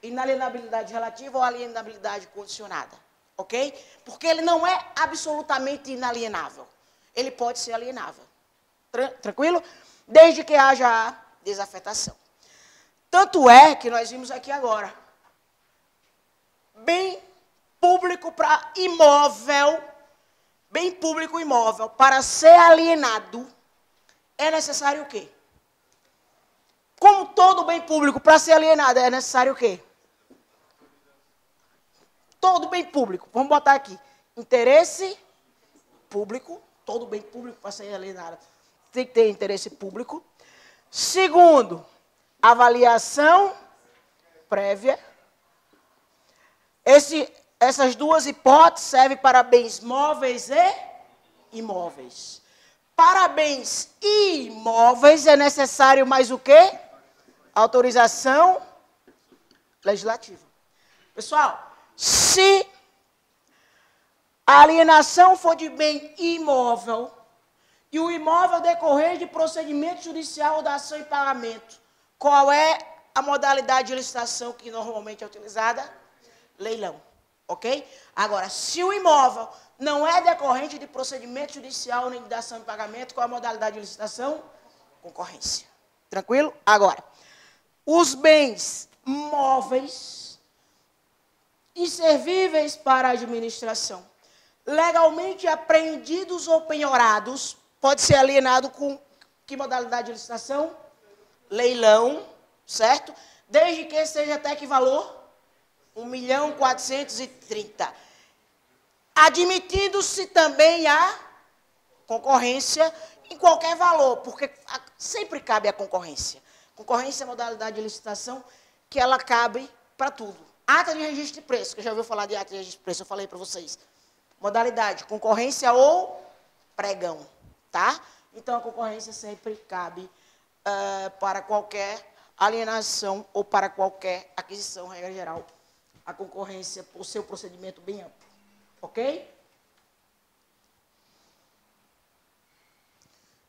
inalienabilidade relativa ou alienabilidade condicionada, ok? Porque ele não é absolutamente inalienável. Ele pode ser alienável. Tranquilo? Desde que haja a desafetação. Tanto é que nós vimos aqui agora. Bem público para imóvel, bem público imóvel, para ser alienado, é necessário o quê? Como todo bem público, para ser alienado, é necessário o quê? Todo bem público, vamos botar aqui, interesse público, todo bem público para ser alienado, tem que ter interesse público. Segundo, avaliação prévia. Essas duas hipóteses servem para bens móveis e imóveis. Para bens imóveis é necessário mais o quê? Autorização legislativa. Pessoal, se a alienação for de bem imóvel e o imóvel decorrer de procedimento judicial ou da ação em pagamento, qual é a modalidade de licitação que normalmente é utilizada? Leilão, ok? Agora, se o imóvel não é decorrente de procedimento judicial nem de ação em pagamento, qual é a modalidade de licitação? Concorrência. Tranquilo? Agora, os bens móveis inservíveis para a administração, legalmente apreendidos ou penhorados, pode ser alienado com que modalidade de licitação? Leilão, certo? Desde que seja até que valor? 1.430.000. Admitindo-se também a concorrência em qualquer valor, porque sempre cabe a concorrência. Concorrência é a modalidade de licitação que ela cabe para tudo. Ata de registro de preço, que já ouviu falar de ata de registro de preço, eu falei para vocês. Modalidade, concorrência ou pregão, tá? Então, a concorrência sempre cabe para qualquer alienação ou para qualquer aquisição, regra geral. A concorrência, por seu procedimento bem amplo. Ok?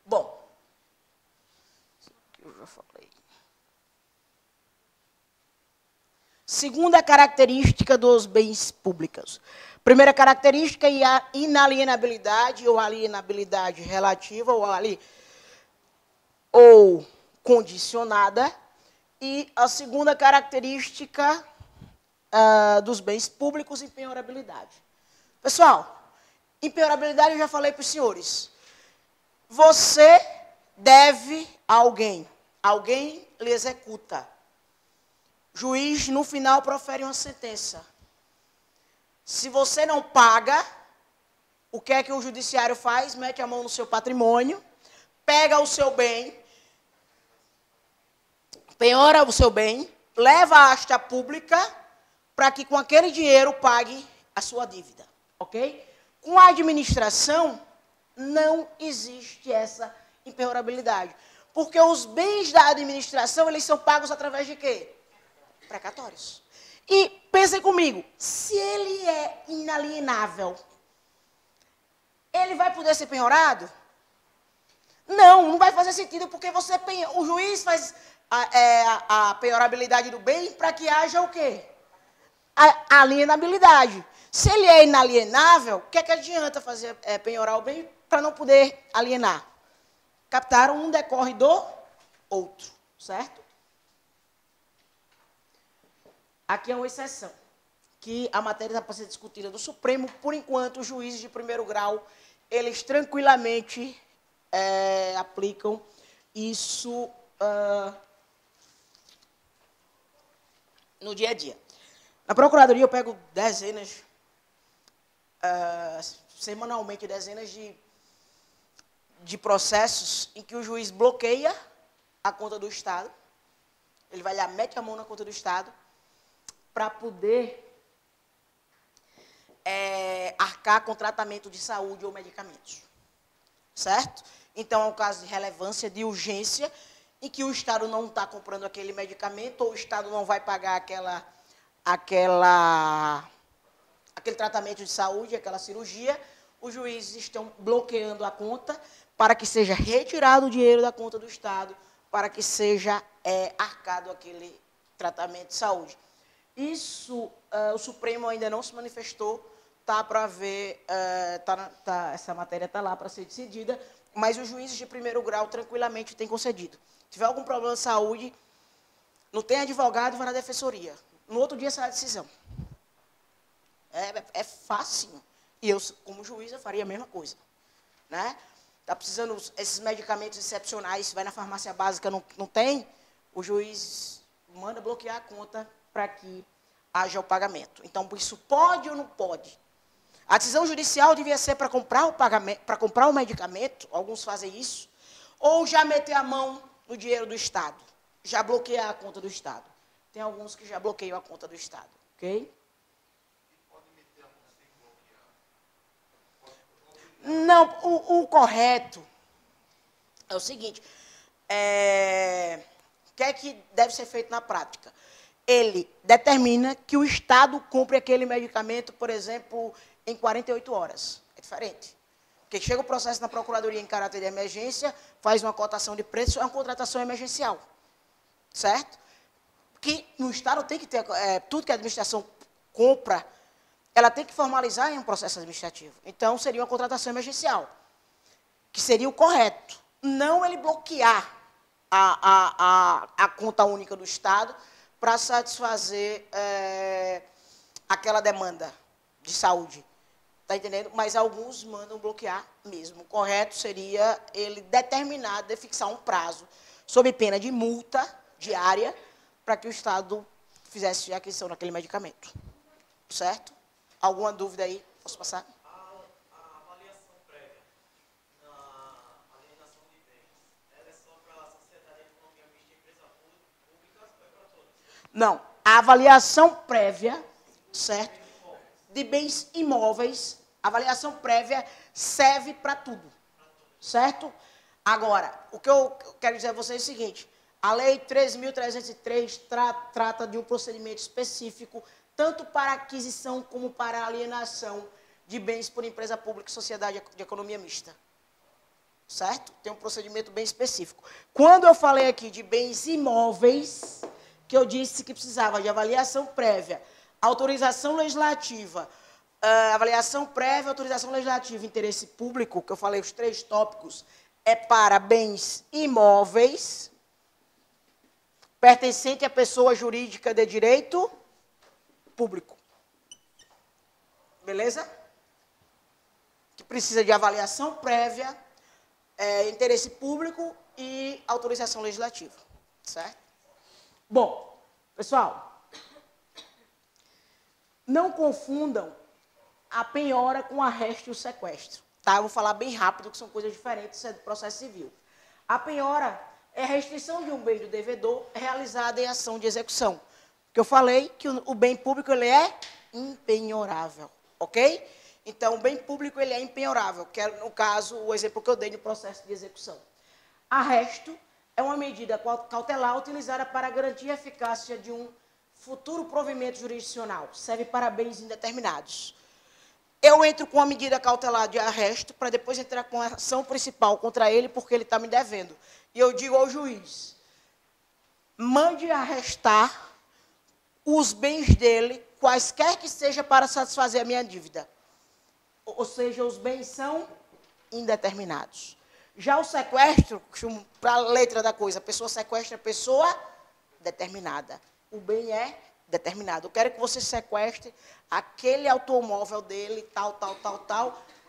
Bom, isso aqui eu já falei. Segunda característica dos bens públicos. Primeira característica é a inalienabilidade ou alienabilidade relativa ou condicionada. E a segunda característica dos bens públicos, impenhorabilidade. Pessoal, impenhorabilidade eu já falei para os senhores. Você deve a alguém, alguém lhe executa. Juiz, no final, profere uma sentença. Se você não paga, o que é que o judiciário faz? Mete a mão no seu patrimônio, pega o seu bem, penhora o seu bem, leva à asta pública, para que com aquele dinheiro pague a sua dívida, ok? Com a administração, não existe essa impenhorabilidade. Porque os bens da administração, eles são pagos através de quê? Precatórios. E pensem comigo, se ele é inalienável, ele vai poder ser penhorado? Não, não vai fazer sentido, porque o juiz faz a penhorabilidade do bem para que haja o quê? A alienabilidade. Se ele é inalienável, o que é que adianta fazer penhorar o bem para não poder alienar? Captaram, um decorre do outro, certo? Aqui é uma exceção, que a matéria está para ser discutida no Supremo. Por enquanto, os juízes de primeiro grau, eles tranquilamente aplicam isso no dia a dia. Na Procuradoria, eu pego dezenas, semanalmente, dezenas de processos em que o juiz bloqueia a conta do Estado. Ele vai lá, mete a mão na conta do Estado para poder arcar com tratamento de saúde ou medicamentos. Certo? Então, é um caso de relevância, de urgência, em que o Estado não está comprando aquele medicamento, ou o Estado não vai pagar aquele tratamento de saúde, aquela cirurgia. Os juízes estão bloqueando a conta para que seja retirado o dinheiro da conta do Estado, para que seja arcado tratamento de saúde. Isso, o Supremo ainda não se manifestou, tá para ver, essa matéria está lá para ser decidida, mas os juízes de primeiro grau tranquilamente têm concedido. Se tiver algum problema de saúde, não tem advogado, vai na defensoria. No outro dia sai a decisão. É fácil. E eu, como juiz, eu faria a mesma coisa. Né? Está precisando esses medicamentos excepcionais, vai na farmácia básica, não tem, o juiz manda bloquear a conta para que haja o pagamento. Então, isso pode ou não pode? A decisão judicial devia ser para comprar o pagamento, para comprar o medicamento, alguns fazem isso, ou já meter a mão no dinheiro do Estado, já bloquear a conta do Estado. Tem alguns que já bloqueiam a conta do Estado, ok? Não, o correto é o seguinte, o que é que deve ser feito na prática? Ele determina que o Estado compre aquele medicamento, por exemplo, em 48 horas. É diferente. Porque chega o processo na Procuradoria em caráter de emergência, faz uma cotação de preço, é uma contratação emergencial. Certo? Que no Estado tem que ter, tudo que a administração compra, ela tem que formalizar em um processo administrativo. Então, seria uma contratação emergencial, que seria o correto. Não ele bloquear a conta única do Estado para satisfazer aquela demanda de saúde. Está entendendo? Mas alguns mandam bloquear mesmo. O correto seria ele determinar, de fixar um prazo, sob pena de multa diária, para que o Estado fizesse a aquisição daquele medicamento. Certo? Alguma dúvida aí? Posso passar? A avaliação prévia na alienação de bens, ela é só para a sociedade, a economia mista e empresa pública, ou é para todas? Não. A avaliação prévia, certo? De bens imóveis, a avaliação prévia serve para tudo. Certo? Agora, o que eu quero dizer a vocês é o seguinte, a Lei 13.303 trata de um procedimento específico, tanto para aquisição como para alienação de bens por empresa pública e sociedade de economia mista. Certo? Tem um procedimento bem específico. Quando eu falei aqui de bens imóveis, que eu disse que precisava de avaliação prévia, autorização legislativa, avaliação prévia, autorização legislativa, interesse público, que eu falei os 3 tópicos, é para bens imóveis, pertencente à pessoa jurídica de direito público. Beleza? Que precisa de avaliação prévia, interesse público e autorização legislativa. Certo? Bom, pessoal, não confundam a penhora com o arresto e o sequestro. Tá? Eu vou falar bem rápido, que são coisas diferentes, isso é do processo civil. A penhora é a restrição de um bem do devedor realizada em ação de execução. Que eu falei que o bem público ele é impenhorável, ok? Então, o bem público ele é impenhorável, que é, no caso, o exemplo que eu dei no processo de execução. Arresto é uma medida cautelar utilizada para garantir a eficácia de um futuro provimento jurisdicional. Serve para bens indeterminados. Eu entro com a medida cautelar de arresto para depois entrar com a ação principal contra ele porque ele está me devendo. E eu digo ao juiz, mande arrestar os bens dele, quaisquer que seja, para satisfazer a minha dívida. Ou seja, os bens são indeterminados. Já o sequestro, para a letra da coisa, a pessoa sequestra a pessoa determinada. O bem é determinado. Eu quero que você sequestre aquele automóvel dele, tal,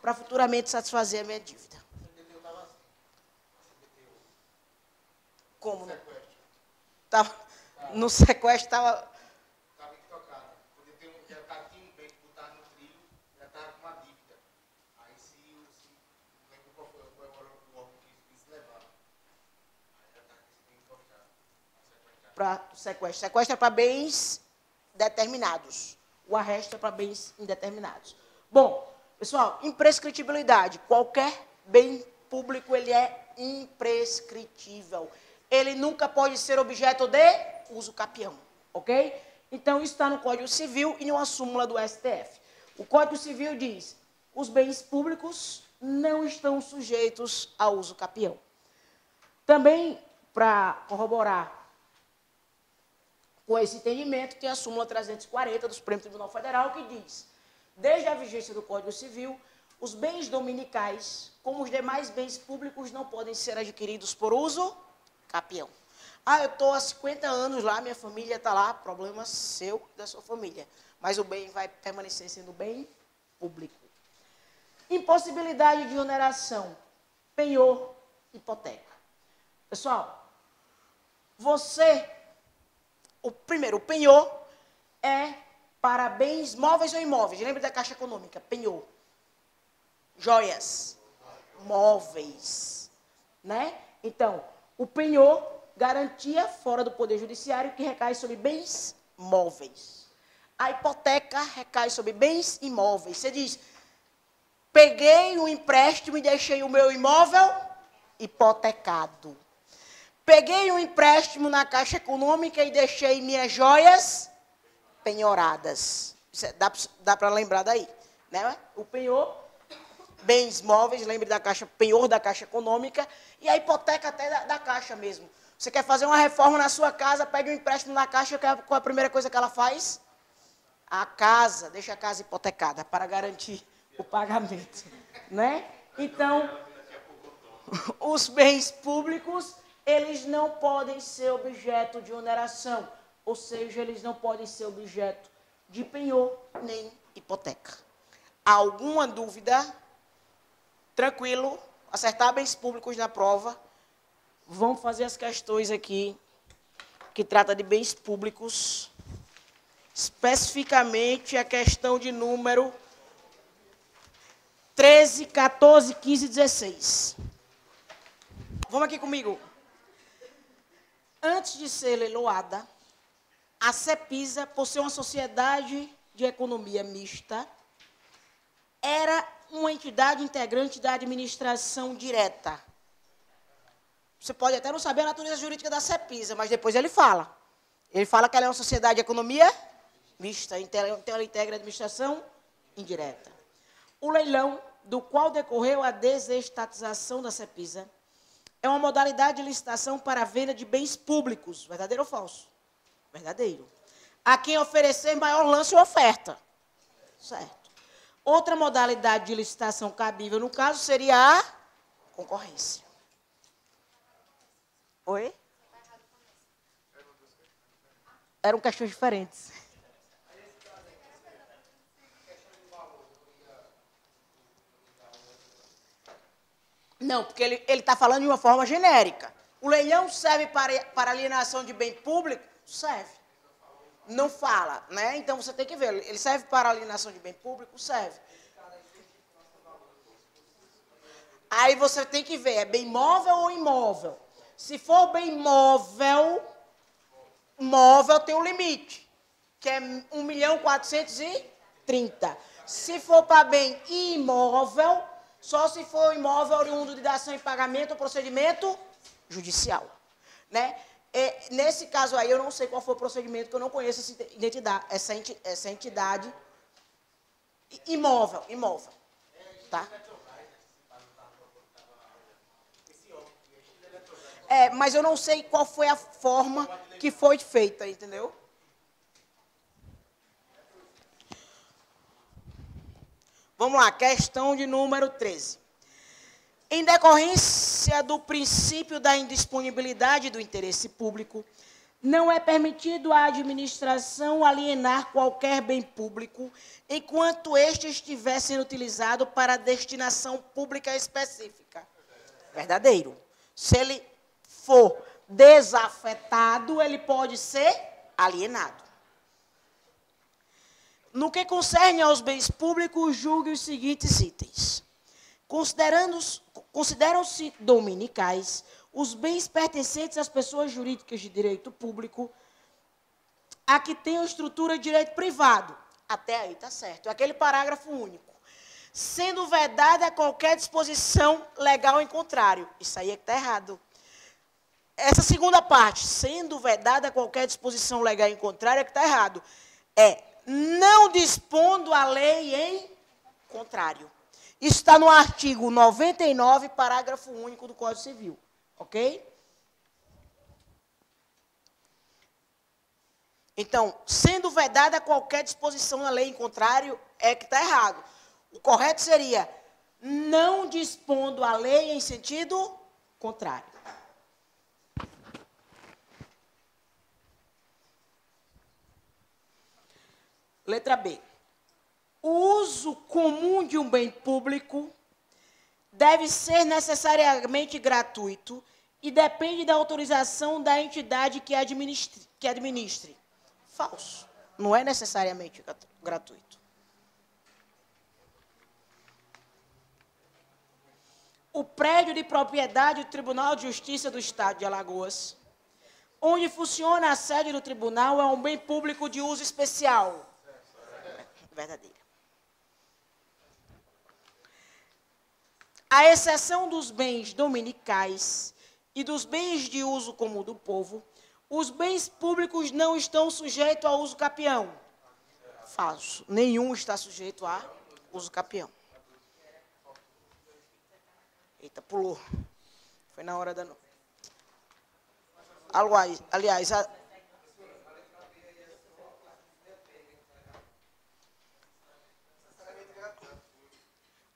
para futuramente satisfazer a minha dívida. Como? No sequestro estava... Estava equivocado. Podia ter já tinha um bem que botar no trilho, já estava com uma dívida. Aí se não lembro qual foi o órgão que quis levar. Aí já está equivocado. Para o sequestro. Sequestro é para bens determinados. O arresto é para bens indeterminados. Bom, pessoal, imprescritibilidade. Qualquer bem público, ele é imprescritível. Ele nunca pode ser objeto de uso capião, ok? Então, isso está no Código Civil e em uma súmula do STF. O Código Civil diz, os bens públicos não estão sujeitos a uso capião. Também, para corroborar Com esse entendimento, tem a súmula 340 do Supremo Tribunal Federal, que diz, desde a vigência do Código Civil, os bens dominicais, como os demais bens públicos, não podem ser adquiridos por uso capião. Ah, eu estou há 50 anos lá, minha família está lá, problema seu e da sua família. Mas o bem vai permanecer sendo bem público. Impossibilidade de oneração, penhor, hipoteca. Pessoal, o penhor é para bens móveis ou imóveis. Lembra da Caixa Econômica? Penhor. Joias. Móveis. Né? Então, o penhor, garantia fora do Poder Judiciário, que recai sobre bens móveis. A hipoteca recai sobre bens imóveis. Você diz, peguei um empréstimo e deixei o meu imóvel hipotecado. Peguei um empréstimo na Caixa Econômica e deixei minhas joias penhoradas. Dá para lembrar daí. Né? O penhor, bens móveis, lembre da Caixa, penhor da Caixa Econômica, e a hipoteca até da Caixa mesmo. Você quer fazer uma reforma na sua casa, pede um empréstimo na Caixa, qual é a primeira coisa que ela faz? Deixa a casa hipotecada para garantir o pagamento. Né? Então, os bens públicos, eles não podem ser objeto de oneração, ou seja, eles não podem ser objeto de penhor nem hipoteca. Há alguma dúvida? Tranquilo, acertar bens públicos na prova. Vamos fazer as questões aqui, que trata de bens públicos, especificamente a questão de número 13, 14, 15 e 16. Vamos aqui comigo. Antes de ser leiloada, a CEPISA, por ser uma sociedade de economia mista, era uma entidade integrante da administração direta. Você pode até não saber a natureza jurídica da CEPISA, mas depois ele fala. Ele fala que ela é uma sociedade de economia mista, então ela integra a administração indireta. O leilão, do qual decorreu a desestatização da CEPISA, é uma modalidade de licitação para a venda de bens públicos. Verdadeiro ou falso? Verdadeiro. A quem oferecer maior lance ou oferta. Certo. Outra modalidade de licitação cabível, no caso, seria a concorrência. Oi? Eram questões diferentes. Não, porque ele está falando de uma forma genérica. O leilão serve para alienação de bem público? Serve. Não fala, né? Então, você tem que ver. Ele serve para alienação de bem público? Serve. Aí você tem que ver, é bem móvel ou imóvel? Se for bem móvel tem um limite, que é 1.430.000. Se for para bem imóvel, só se for imóvel oriundo de dação em pagamento ou procedimento judicial. Né? Nesse caso aí, eu não sei qual foi o procedimento, que eu não conheço essa entidade. Imóvel. Tá? Mas eu não sei qual foi a forma que foi feita, entendeu? Vamos lá, questão de número 13. Em decorrência do princípio da indisponibilidade do interesse público, não é permitido à administração alienar qualquer bem público enquanto este estiver sendo utilizado para destinação pública específica. Verdadeiro. Se ele for desafetado, ele pode ser alienado. No que concerne aos bens públicos, julgue os seguintes itens. Consideram-se dominicais os bens pertencentes às pessoas jurídicas de direito público a que tenham estrutura de direito privado. Até aí está certo. É aquele parágrafo único. Sendo vedada qualquer disposição legal em contrário. Isso aí é que está errado. Essa segunda parte, sendo vedada qualquer disposição legal em contrário, é que está errado. Não dispondo a lei em contrário. Isso está no artigo 99, parágrafo único do Código Civil. Ok? Então, sendo vedada qualquer disposição na lei em contrário, é que está errado. O correto seria não dispondo a lei em sentido contrário. Letra B. O uso comum de um bem público deve ser necessariamente gratuito e depende da autorização da entidade que administre. Falso. Não é necessariamente gratuito. O prédio de propriedade do Tribunal de Justiça do Estado de Alagoas, onde funciona a sede do tribunal, é um bem público de uso especial. Verdadeira. À exceção dos bens dominicais e dos bens de uso comum do povo, os bens públicos não estão sujeitos ao uso capião. Falso. Nenhum está sujeito a uso capião. Eita, pulou. Foi na hora da... Aliás,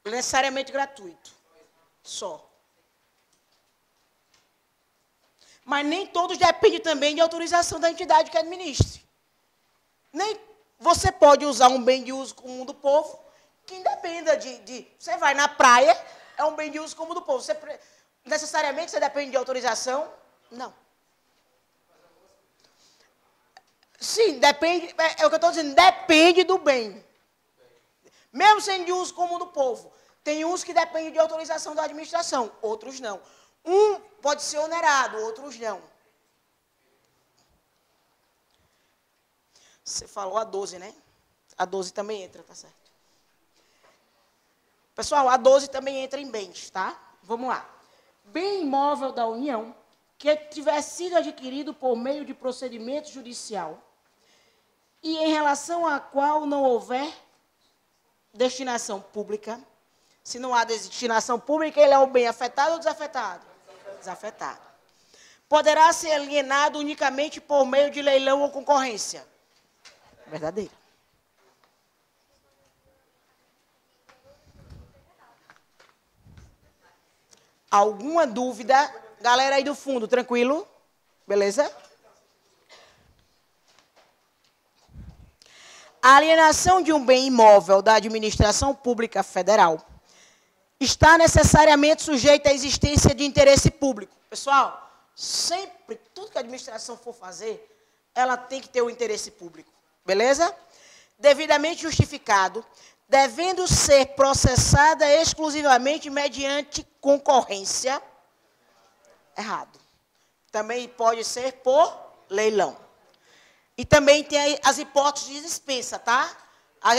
necessariamente gratuito. Só. Mas nem todos dependem também de autorização da entidade que administre. Nem você pode usar um bem de uso comum do povo que independa de... Você vai na praia, é um bem de uso comum do povo. Necessariamente você depende de autorização? Não. Sim, depende... É o que eu estou dizendo, depende do bem. Mesmo sendo de uso comum do povo. Tem uns que dependem de autorização da administração, outros não. Um pode ser onerado, outros não. Você falou a 12, né? A 12 também entra, tá certo? Pessoal, a 12 também entra em bens, tá? Vamos lá. Bem imóvel da União que tiver sido adquirido por meio de procedimento judicial e em relação a qual não houver destinação pública. Se não há destinação pública, ele é um bem afetado ou desafetado? Desafetado. Poderá ser alienado unicamente por meio de leilão ou concorrência. Verdadeiro. Alguma dúvida? Galera aí do fundo, tranquilo? Beleza? A alienação de um bem imóvel da administração pública federal está necessariamente sujeita à existência de interesse público. Pessoal, sempre, tudo que a administração for fazer, ela tem que ter o interesse público. Beleza? Devidamente justificado, devendo ser processada exclusivamente mediante concorrência. Errado. Também pode ser por leilão. E também tem as hipóteses de dispensa, tá?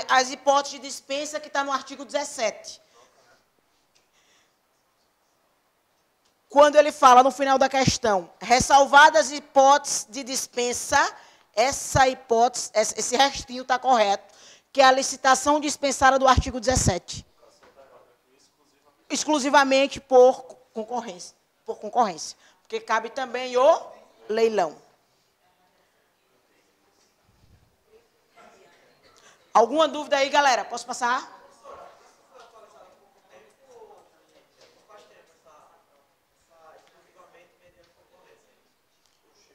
As hipóteses de dispensa que está no artigo 17. Quando ele fala no final da questão, ressalvadas as hipóteses de dispensa, essa hipótese, esse restinho está correto, que é a licitação dispensada do artigo 17. Exclusivamente por concorrência. Porque cabe também o leilão. Alguma dúvida aí, galera? Posso passar?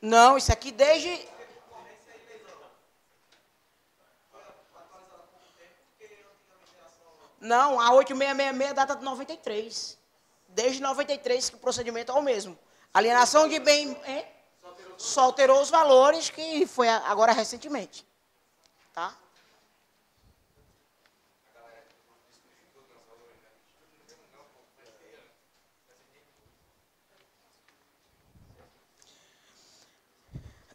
Não, isso aqui desde... Não, a 8666 data de 93. Desde 93 que o procedimento é o mesmo. Alienação de bem... Só alterou os valores, que foi agora recentemente. Tá?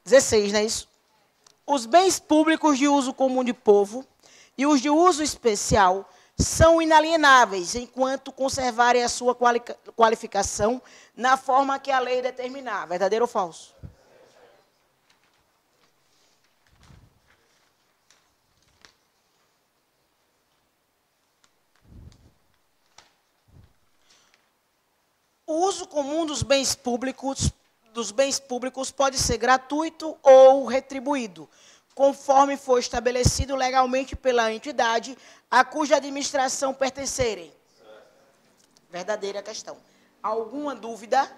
(16), não é isso? Os bens públicos de uso comum de povo e os de uso especial são inalienáveis, enquanto conservarem a sua qualificação na forma que a lei determinar. Verdadeiro ou falso? O uso comum dos bens públicos pode ser gratuito ou retribuído, conforme for estabelecido legalmente pela entidade a cuja administração pertencerem. Verdadeira questão. Alguma dúvida?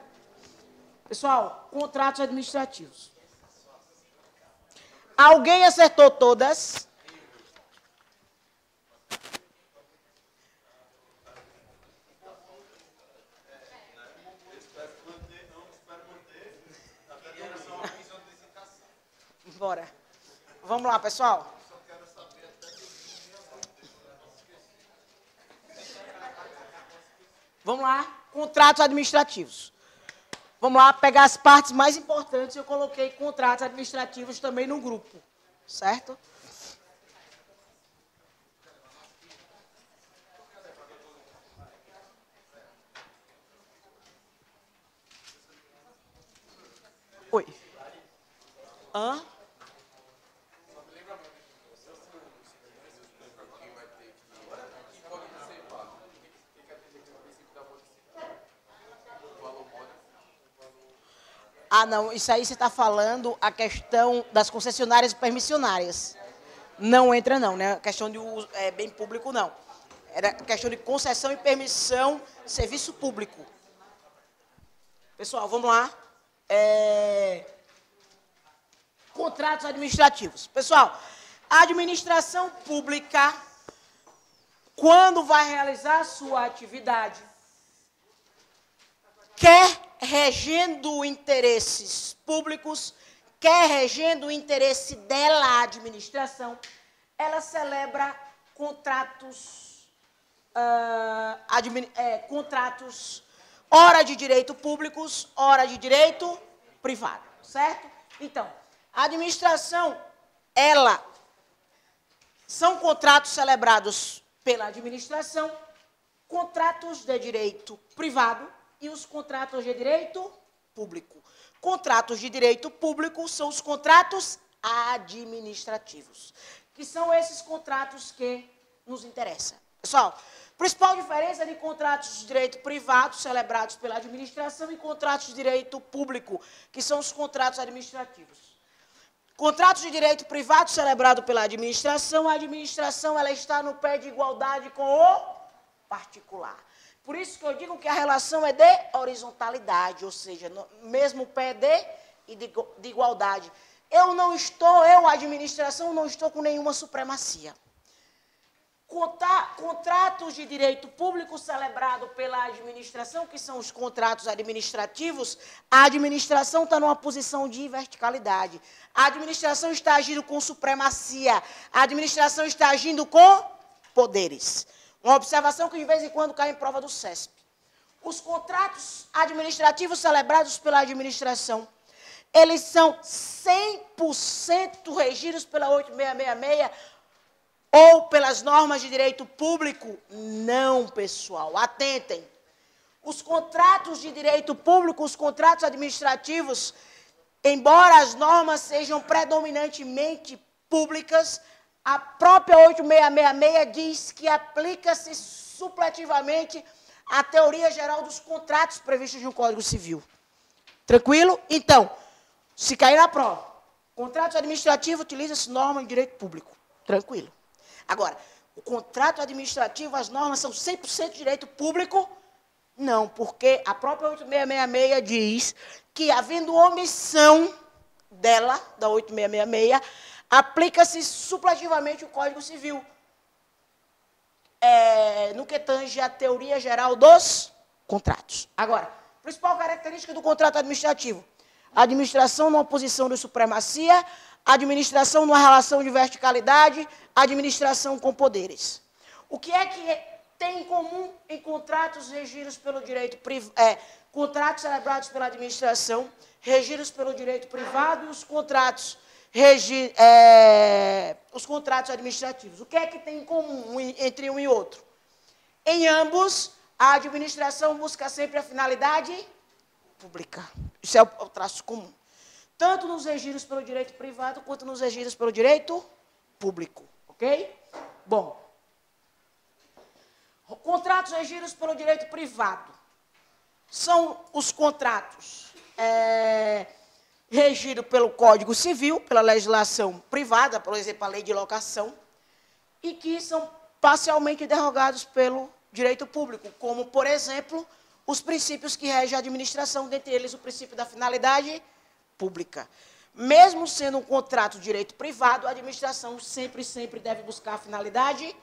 Pessoal, contratos administrativos. Alguém acertou todas? Bora. Vamos lá, pessoal. Vamos lá, contratos administrativos. Vamos lá, pegar as partes mais importantes. Eu coloquei contratos administrativos também no grupo, certo? Oi. Hã? Ah, não, isso aí você está falando a questão das concessionárias e permissionárias. Não entra não, né? A questão de uso, bem público, não. Era questão de concessão e permissão, serviço público. Pessoal, vamos lá. Contratos administrativos. Pessoal, a administração pública, quando vai realizar a sua atividade, quer regendo interesses públicos, quer regendo o interesse dela, a administração, ela celebra contratos, contratos, ora de direito públicos, ora de direito privado, certo? Então, a administração, são contratos celebrados pela administração, contratos de direito privado, e os contratos de direito público. Contratos de direito público são os contratos administrativos, que são esses contratos que nos interessam. Pessoal, principal diferença de contratos de direito privado celebrados pela administração e contratos de direito público, que são os contratos administrativos. Contratos de direito privado celebrado pela administração, a administração ela está no pé de igualdade com o particular. Por isso que eu digo que a relação é de horizontalidade, ou seja, no mesmo pé de igualdade. Eu, administração, não estou com nenhuma supremacia. Contratos de direito público celebrado pela administração, que são os contratos administrativos, a administração está numa posição de verticalidade. A administração está agindo com supremacia. A administração está agindo com poderes. Uma observação que de vez em quando cai em prova do CESP. Os contratos administrativos celebrados pela administração, eles são 100% regidos pela 8666 ou pelas normas de direito público? Não, pessoal, atentem. Os contratos de direito público, os contratos administrativos, embora as normas sejam predominantemente públicas, a própria 8666 diz que aplica-se supletivamente a teoria geral dos contratos previstos no Código Civil. Tranquilo? Então, se cair na prova, contratos administrativos utiliza-se norma de direito público. Tranquilo. Agora, o contrato administrativo, as normas são 100% direito público? Não, porque a própria 8666 diz que, havendo omissão dela, da 8666, aplica-se supletivamente o Código Civil, no que tange a teoria geral dos contratos. Agora, principal característica do contrato administrativo: administração numa posição de supremacia, administração numa relação de verticalidade, administração com poderes. O que é que tem em comum em contratos regidos pelo direito privado, contratos celebrados pela administração, regidos pelo direito privado, e os contratos os contratos administrativos? O que é que tem em comum entre um e outro? Em ambos, a administração busca sempre a finalidade pública. Isso é o traço comum. Tanto nos regidos pelo direito privado, quanto nos regidos pelo direito público. Ok? Bom. Contratos regidos pelo direito privado são os contratos regido pelo Código Civil, pela legislação privada, por exemplo, a lei de locação, e que são parcialmente derrogados pelo direito público, como, por exemplo, os princípios que regem a administração, dentre eles o princípio da finalidade pública. Mesmo sendo um contrato de direito privado, a administração sempre deve buscar a finalidade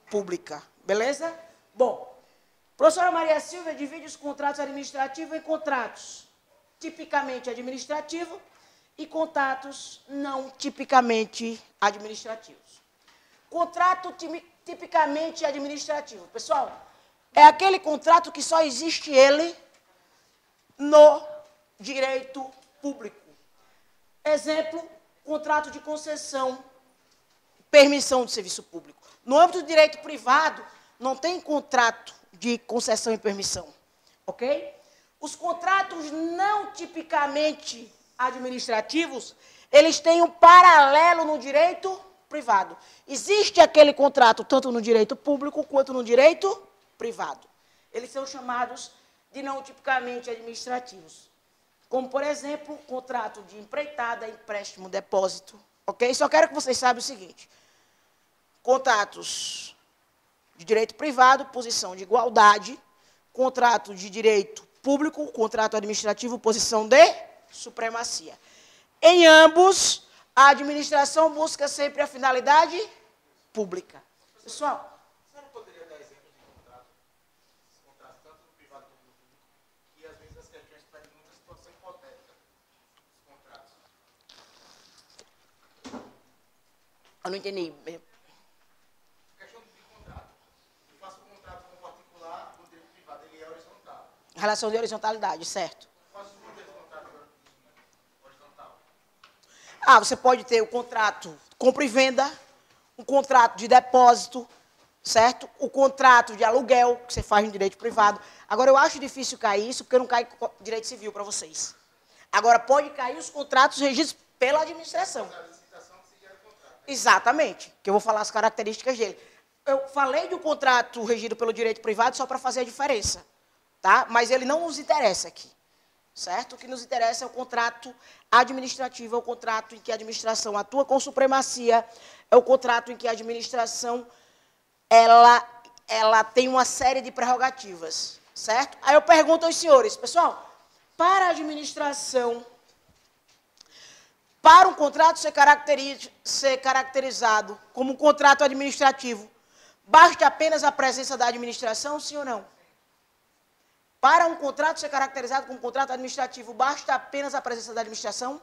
pública. Beleza? Bom, professora Maria Silvia divide os contratos administrativos em contratos tipicamente administrativos e contratos não tipicamente administrativos. Contrato tipicamente administrativo. Pessoal, é aquele contrato que só existe ele no direito público. Exemplo, contrato de concessão, permissão de serviço público. No âmbito do direito privado, não tem contrato de concessão e permissão, ok? Os contratos não tipicamente administrativos, eles têm um paralelo no direito privado. Existe aquele contrato tanto no direito público quanto no direito privado. Eles são chamados de não tipicamente administrativos. Como, por exemplo, contrato de empreitada, empréstimo, depósito. Ok? Só quero que vocês saibam o seguinte. Contratos de direito privado, posição de igualdade. Contrato de direito público, contrato administrativo, posição de supremacia. Em ambos, a administração busca sempre a finalidade pública. Pessoal, Você não poderia dar exemplos de contratos, tanto no privado como no público, e às vezes as questões pedem muita situação hipotética dos contratos. eu não entendi. Questão de contrato. Eu faço um contrato com um particular no direito privado, ele é horizontal. Relação de horizontalidade, certo? Eu faço um contrato horizontal. Ah, você pode ter o contrato compra e venda, um contrato de depósito, certo? O contrato de aluguel, que você faz no direito privado. Agora, eu acho difícil cair isso, porque não cai direito civil para vocês. Agora, pode cair os contratos regidos pela administração. Exatamente, que eu vou falar as características dele. Eu falei de um contrato regido pelo direito privado só para fazer a diferença, tá? Mas ele não nos interessa aqui, certo? O que nos interessa é o contrato administrativo, é o contrato em que a administração atua com supremacia, é o contrato em que a administração ela tem uma série de prerrogativas, certo? Aí eu pergunto aos senhores, pessoal, para a administração, para um contrato ser caracterizado como um contrato administrativo, basta apenas a presença da administração, sim ou não? Para um contrato ser caracterizado como um contrato administrativo, basta apenas a presença da administração?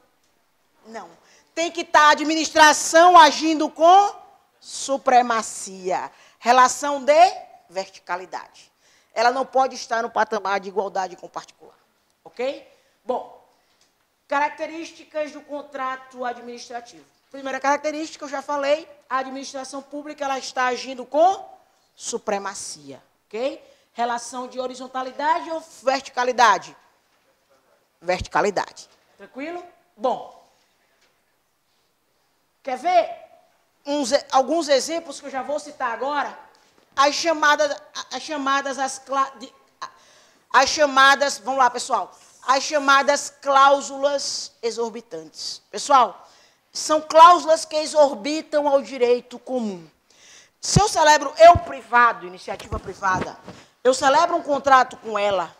Não. Tem que estar a administração agindo com supremacia. Relação de verticalidade. Ela não pode estar no patamar de igualdade com o particular. Ok? Bom, características do contrato administrativo. Primeira característica, eu já falei, a administração pública ela está agindo com supremacia. Ok? Relação de horizontalidade ou verticalidade? Verticalidade. Tranquilo? Bom. Quer ver alguns exemplos que eu já vou citar agora? Vamos lá, pessoal. As chamadas cláusulas exorbitantes. Pessoal, são cláusulas que exorbitam ao direito comum. Se eu celebro, privado, iniciativa privada, eu celebro um contrato com ela.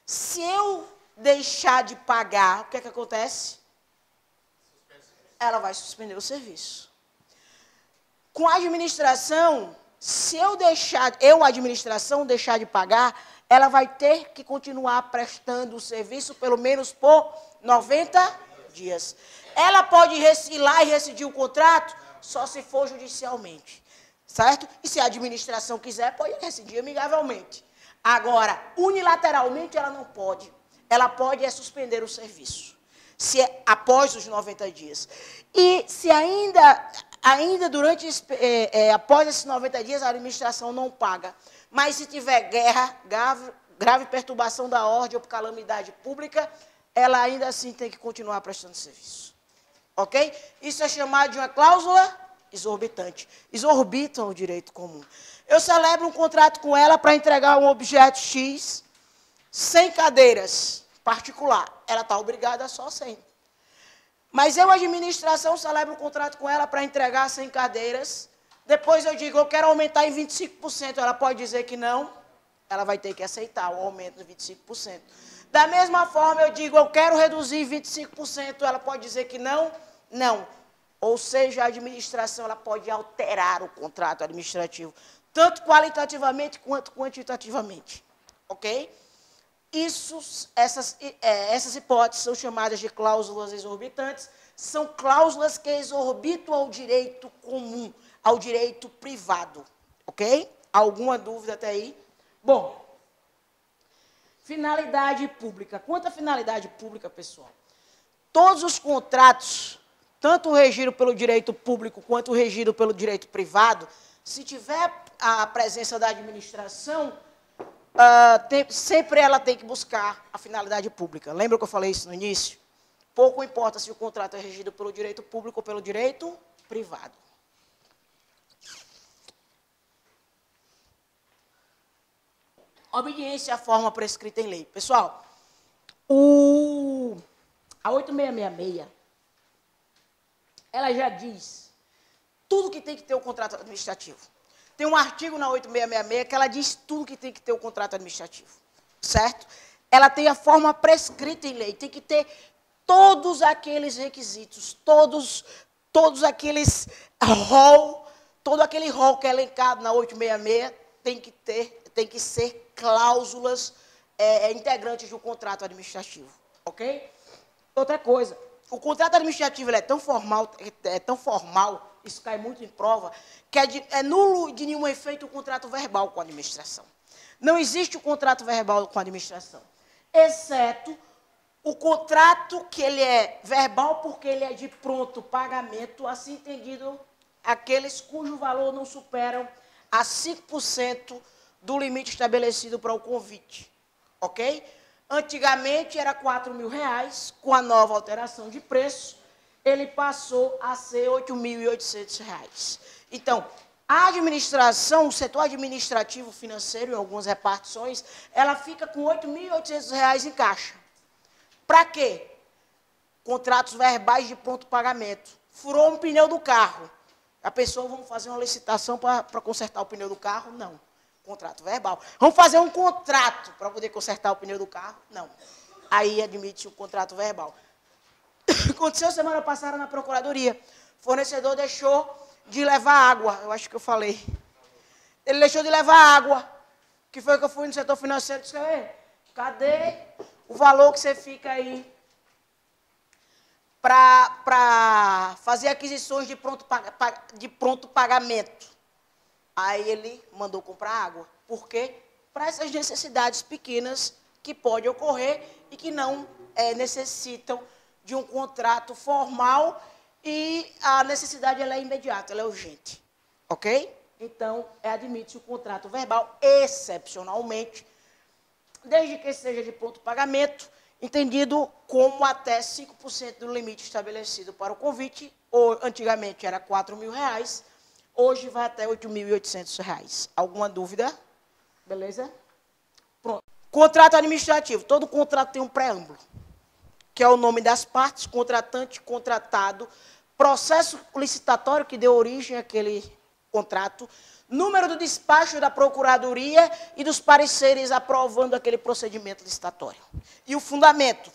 Se eu deixar de pagar, o que é que acontece? Ela vai suspender o serviço. Com a administração, se eu, administração, deixar de pagar, ela vai ter que continuar prestando o serviço pelo menos por 90 dias. Ela pode ir lá e rescindir o contrato só se for judicialmente. Certo? E se a administração quiser, pode rescindir amigavelmente. Agora, unilateralmente, ela não pode. Ela pode suspender o serviço. Se após os 90 dias. E se ainda durante, após esses 90 dias, a administração não paga. Mas se tiver guerra, grave perturbação da ordem ou calamidade pública, ela ainda assim tem que continuar prestando serviço. Ok? Isso é chamado de uma cláusula exorbitante. Exorbitam o direito comum. Eu celebro um contrato com ela para entregar um objeto X, 100 cadeiras, particular. Ela está obrigada a só 100. Mas eu, administração, celebro um contrato com ela para entregar 100 cadeiras. Depois eu digo, eu quero aumentar em 25%. Ela pode dizer que não. Ela vai ter que aceitar o aumento de 25%. Da mesma forma, eu digo, eu quero reduzir 25%. Ela pode dizer que não. Não. Ou seja, a administração ela pode alterar o contrato administrativo, tanto qualitativamente quanto quantitativamente. Ok? Essas hipóteses são chamadas de cláusulas exorbitantes, são cláusulas que exorbitam ao direito comum, ao direito privado. Ok? Alguma dúvida até aí? Bom, finalidade pública. Quanto à finalidade pública, pessoal? Todos os contratos, tanto regido pelo direito público quanto regido pelo direito privado, se tiver a presença da administração, sempre ela tem que buscar a finalidade pública. Lembra que eu falei isso no início? Pouco importa se o contrato é regido pelo direito público ou pelo direito privado. Obediência à forma prescrita em lei. Pessoal, a 8666, ela já diz tudo que tem que ter o contrato administrativo. Tem um artigo na 8666 que ela diz tudo que tem que ter o contrato administrativo, certo? Ela tem a forma prescrita em lei, tem que ter todos aqueles requisitos, todos aqueles todo aquele rol que é elencado na 866 tem que ser cláusulas integrantes do contrato administrativo, ok? Outra coisa, o contrato administrativo ele é tão formal, isso cai muito em prova, que é nulo de nenhum efeito o contrato verbal com a administração. Não existe o contrato verbal com a administração, exceto o contrato que ele é verbal porque ele é de pronto pagamento, assim entendido, aqueles cujo valor não superam a 5% do limite estabelecido para o convite, ok? Antigamente era R$4.000, com a nova alteração de preço, ele passou a ser R$8.800. Então, a administração, o setor administrativo financeiro, em algumas repartições, ela fica com R$8.800 em caixa. Para quê? Contratos verbais de pronto pagamento. Furou um pneu do carro. A pessoa, vamos fazer uma licitação para consertar o pneu do carro? Não. Contrato verbal. Vamos fazer um contrato para poder consertar o pneu do carro? Não. Aí admite o contrato verbal. Aconteceu semana passada na Procuradoria. O fornecedor deixou de levar água. Eu acho que eu falei. Ele deixou de levar água. Que foi que eu fui no setor financeiro e disse, cadê o valor que você fica aí para fazer aquisições de pronto pagamento? Aí ele mandou comprar água. Por quê? Para essas necessidades pequenas que podem ocorrer e que não necessitam de um contrato formal e a necessidade ela é imediata, ela é urgente. Ok? Então, admite-se o contrato verbal, excepcionalmente, desde que seja de pronto pagamento, entendido como até 5% do limite estabelecido para o convite, ou antigamente era R$4.000, hoje vai até R$8.800. Alguma dúvida? Beleza? Pronto. Contrato administrativo. Todo contrato tem um preâmbulo, que é o nome das partes, contratante, contratado, processo licitatório que deu origem àquele contrato, número do despacho da Procuradoria e dos pareceres aprovando aquele procedimento licitatório. E o fundamento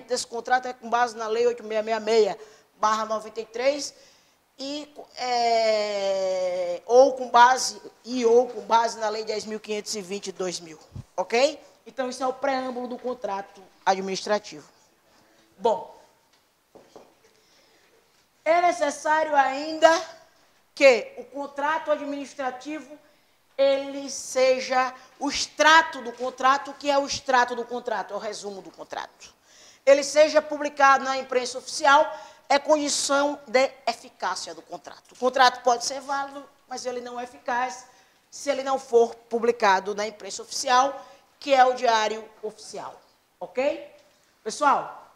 desse contrato é com base na Lei 8666/93 ou com base na Lei 10.520 de 2000, ok? Então, isso é o preâmbulo do contrato administrativo. Bom, é necessário ainda que o contrato administrativo ele seja o extrato do contrato. O que é o extrato do contrato? É o resumo do contrato. Ele seja publicado na imprensa oficial, é condição de eficácia do contrato. O contrato pode ser válido, mas ele não é eficaz se ele não for publicado na imprensa oficial, que é o Diário Oficial. Ok? Pessoal,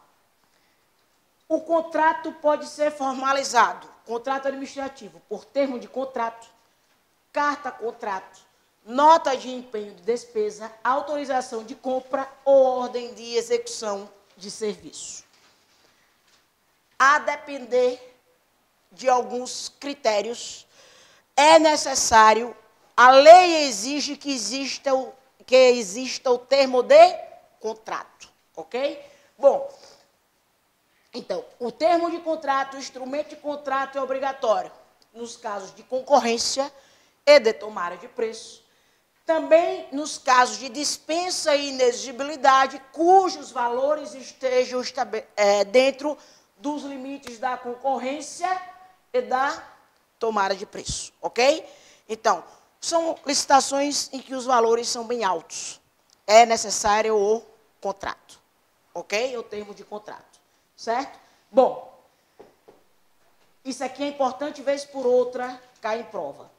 o contrato pode ser formalizado, contrato administrativo, por termo de contrato, carta-contrato, nota de empenho de despesa, autorização de compra ou ordem de execução de serviço. a depender de alguns critérios, é necessário, a lei exige que exista o termo de contrato, ok? Bom, então, o termo de contrato, o instrumento de contrato é obrigatório nos casos de concorrência e de tomada de preço. Também nos casos de dispensa e inexigibilidade, cujos valores estejam dentro dos limites da concorrência e da tomada de preço, ok? Então, são licitações em que os valores são bem altos. É necessário o contrato, ok? O termo de contrato, certo? Bom, isso aqui é importante, vez por outra, cai em prova.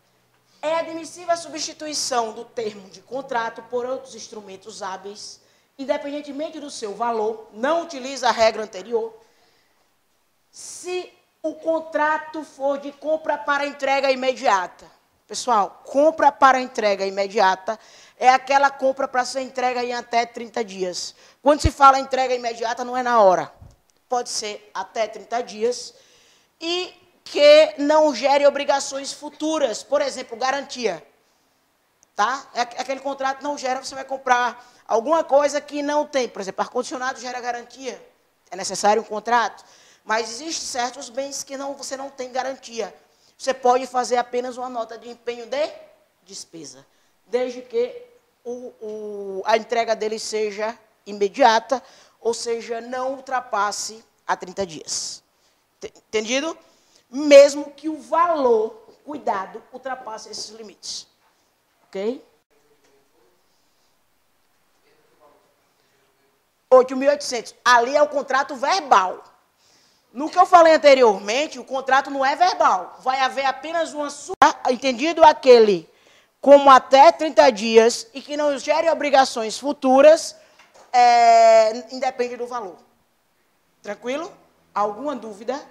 É admissível a substituição do termo de contrato por outros instrumentos hábeis, independentemente do seu valor, não utiliza a regra anterior, se o contrato for de compra para entrega imediata. Pessoal, compra para entrega imediata é aquela compra para ser entrega em até 30 dias. Quando se fala entrega imediata, não é na hora. Pode ser até 30 dias. E que não gere obrigações futuras. Por exemplo, garantia. Tá? Aquele contrato não gera, você vai comprar alguma coisa que não tem. Por exemplo, ar-condicionado gera garantia. É necessário um contrato. Mas existem certos bens que você não tem garantia. Você pode fazer apenas uma nota de empenho de despesa, desde que a entrega dele seja imediata, ou seja, não ultrapasse a 30 dias. Entendido? Mesmo que o valor, cuidado, ultrapasse esses limites. Ok? 8.800. Ali é o contrato verbal. No que eu falei anteriormente, o contrato não é verbal. Vai haver apenas uma... Entendido aquele como até 30 dias e que não gere obrigações futuras, independe do valor. Tranquilo? Alguma dúvida?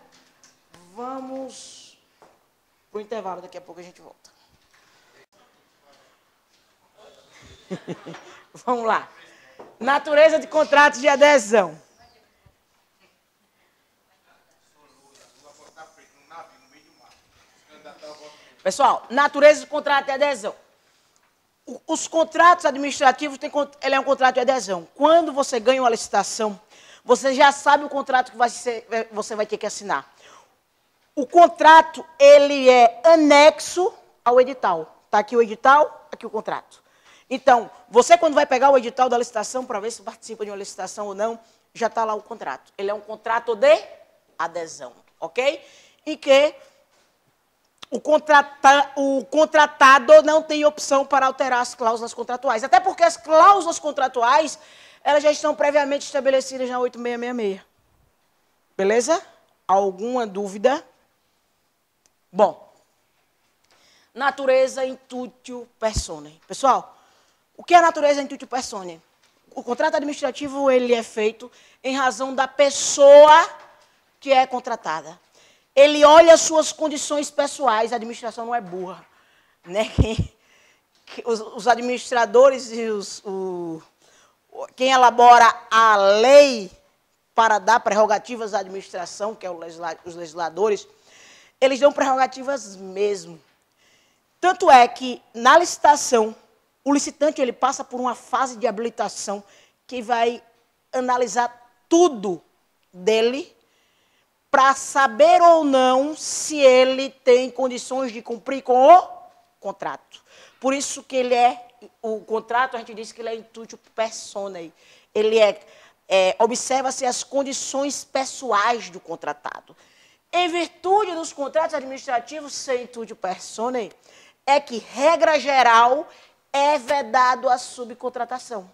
Vamos para o intervalo, daqui a pouco a gente volta. Vamos lá. Natureza de contratos de adesão. Pessoal, natureza de contrato de adesão. Os contratos administrativos, ele é um contrato de adesão. Quando você ganha uma licitação, você já sabe o contrato que você vai ter que assinar. O contrato, ele é anexo ao edital. Está aqui o edital, aqui o contrato. Então, você quando vai pegar o edital da licitação, para ver se participa de uma licitação ou não, já está lá o contrato. Ele é um contrato de adesão, ok? E que o contratado não tem opção para alterar as cláusulas contratuais. Até porque as cláusulas contratuais, elas já estão previamente estabelecidas na 8666. Beleza? Alguma dúvida? Bom, natureza intutio personae. Pessoal, o que é natureza intutio personae? O contrato administrativo ele é feito em razão da pessoa que é contratada. Ele olha as suas condições pessoais, a administração não é burra. Né? Os administradores e quem elabora a lei para dar prerrogativas à administração, que é os legisladores, eles dão prerrogativas mesmo. Tanto é que, na licitação, o licitante ele passa por uma fase de habilitação que vai analisar tudo dele para saber ou não se ele tem condições de cumprir com o contrato. Por isso que o contrato, a gente diz que ele é intutio personae. Ele observa-se as condições pessoais do contratado. Em virtude dos contratos administrativos sem intutio personae, é que, regra geral, é vedado a subcontratação.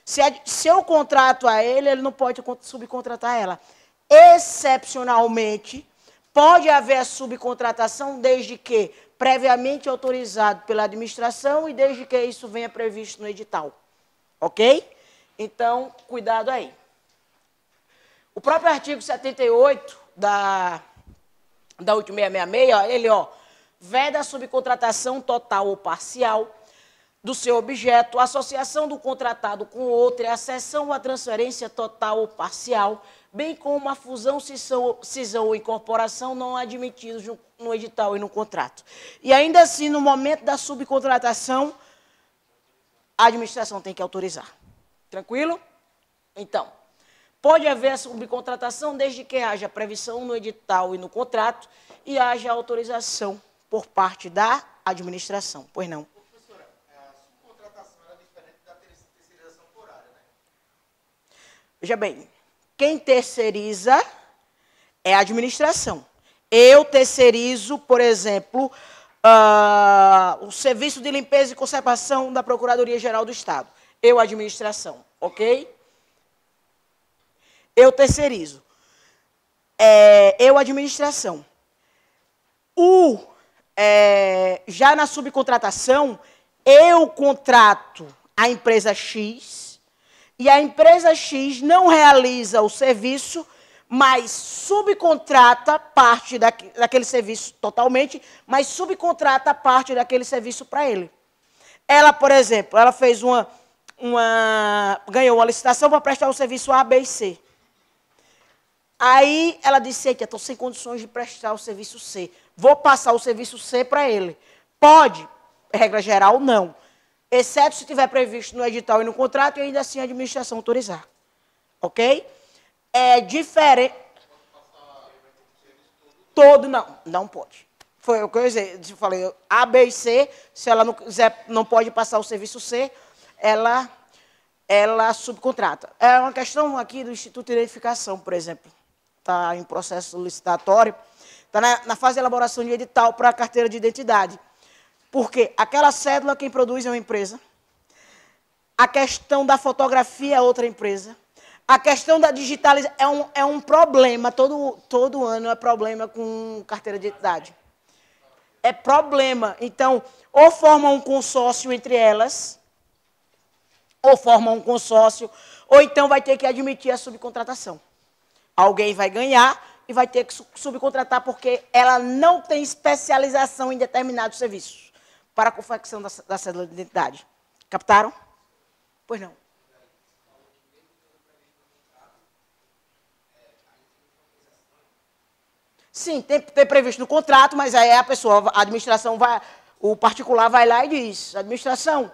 Se eu contrato a ele não pode subcontratar ela. Excepcionalmente, pode haver a subcontratação desde que previamente autorizado pela administração e desde que isso venha previsto no edital. Ok? Então, cuidado aí. O próprio artigo 78 da 8666, ele, veda a subcontratação total ou parcial, do seu objeto, a associação do contratado com outra, a cessão ou a transferência total ou parcial, bem como a fusão, cisão ou incorporação não admitidos no edital e no contrato. E ainda assim, no momento da subcontratação, a administração tem que autorizar. Tranquilo? Então, pode haver a subcontratação desde que haja previsão no edital e no contrato e haja autorização por parte da administração. Pois não? Professora, a subcontratação é diferente da terceirização por área, né? Veja bem, quem terceiriza é a administração. Eu terceirizo, por exemplo, o serviço de limpeza e conservação da Procuradoria-Geral do Estado. Eu, administração, ok? Eu terceirizo. Eu, administração. Já na subcontratação, eu contrato a empresa X e a empresa X não realiza o serviço, mas subcontrata parte daquele serviço totalmente, mas subcontrata parte daquele serviço para ele. Ela, por exemplo, ela fez ganhou uma licitação para prestar o serviço A, B e C. Aí ela disse, eita, estou sem condições de prestar o serviço C. Vou passar o serviço C para ele. Pode? Regra geral, não. Exceto se tiver previsto no edital e no contrato, e ainda assim a administração autorizar. Ok? É diferente. Todo, não pode. Foi o que eu falei, A, B e C, se ela não pode passar o serviço C, ela subcontrata. É uma questão aqui do Instituto de Identificação, por exemplo. Está em processo licitatório, está na fase de elaboração de edital para a carteira de identidade. Porque aquela cédula, quem produz é uma empresa. A questão da fotografia é outra empresa. A questão da digitalização é um problema, todo ano é problema com carteira de identidade. É problema. Então, ou formam um consórcio entre elas, ou formam um consórcio, ou então vai ter que admitir a subcontratação. Alguém vai ganhar e vai ter que subcontratar porque ela não tem especialização em determinados serviços para a confecção da cédula de identidade. Captaram? Pois não. Sim, tem previsto no contrato, mas aí a administração o particular vai lá e diz, administração,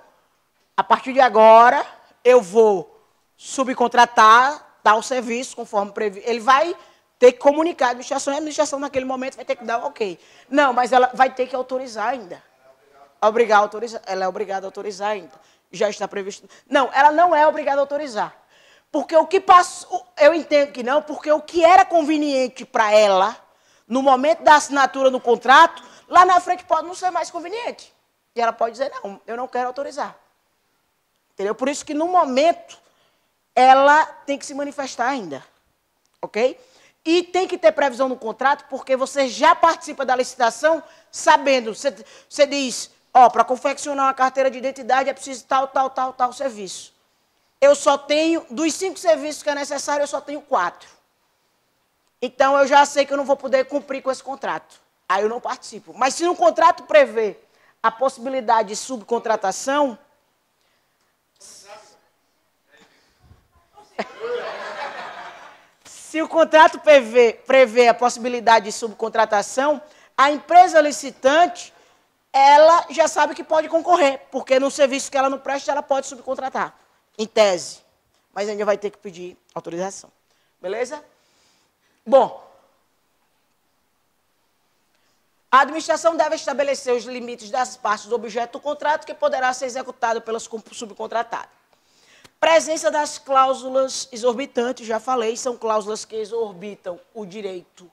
a partir de agora eu vou subcontratar tal serviço conforme previsto. Ele vai ter que comunicar a administração, e a administração naquele momento vai ter que dar o ok. Não, mas ela vai ter que autorizar ainda. Ela é obrigada a autorizar ainda. Já está previsto. Não, ela não é obrigada a autorizar. Porque o que passou, eu entendo que não, porque o que era conveniente para ela, no momento da assinatura do contrato, lá na frente pode não ser mais conveniente. E ela pode dizer, não, eu não quero autorizar. Entendeu? Por isso que, no momento, ela tem que se manifestar ainda. Ok? E tem que ter previsão no contrato, porque você já participa da licitação sabendo. Você diz, para confeccionar uma carteira de identidade é preciso tal serviço. Eu só tenho, dos 5 serviços que é necessário, eu só tenho 4. Então, eu já sei que eu não vou poder cumprir com esse contrato. Aí eu não participo. Mas se no contrato prevê a possibilidade de subcontratação... Se o contrato prevê a possibilidade de subcontratação, a empresa licitante, ela já sabe que pode concorrer, porque no serviço que ela não presta, ela pode subcontratar, em tese. Mas ainda vai ter que pedir autorização. Beleza? Bom, a administração deve estabelecer os limites das partes do objeto do contrato que poderá ser executado pela subcontratada. Presença das cláusulas exorbitantes, já falei, são cláusulas que exorbitam o direito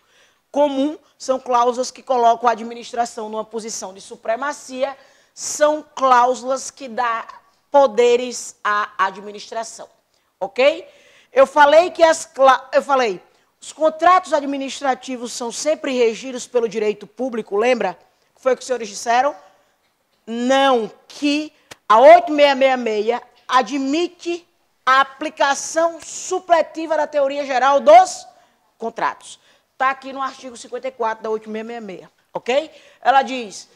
comum, são cláusulas que colocam a administração numa posição de supremacia, são cláusulas que dão poderes à administração, ok? Eu falei que os contratos administrativos são sempre regidos pelo direito público, lembra? Foi o que os senhores disseram? Não, que a 8666 admite a aplicação supletiva da teoria geral dos contratos. Está aqui no artigo 54 da 8666, ok? Ela diz,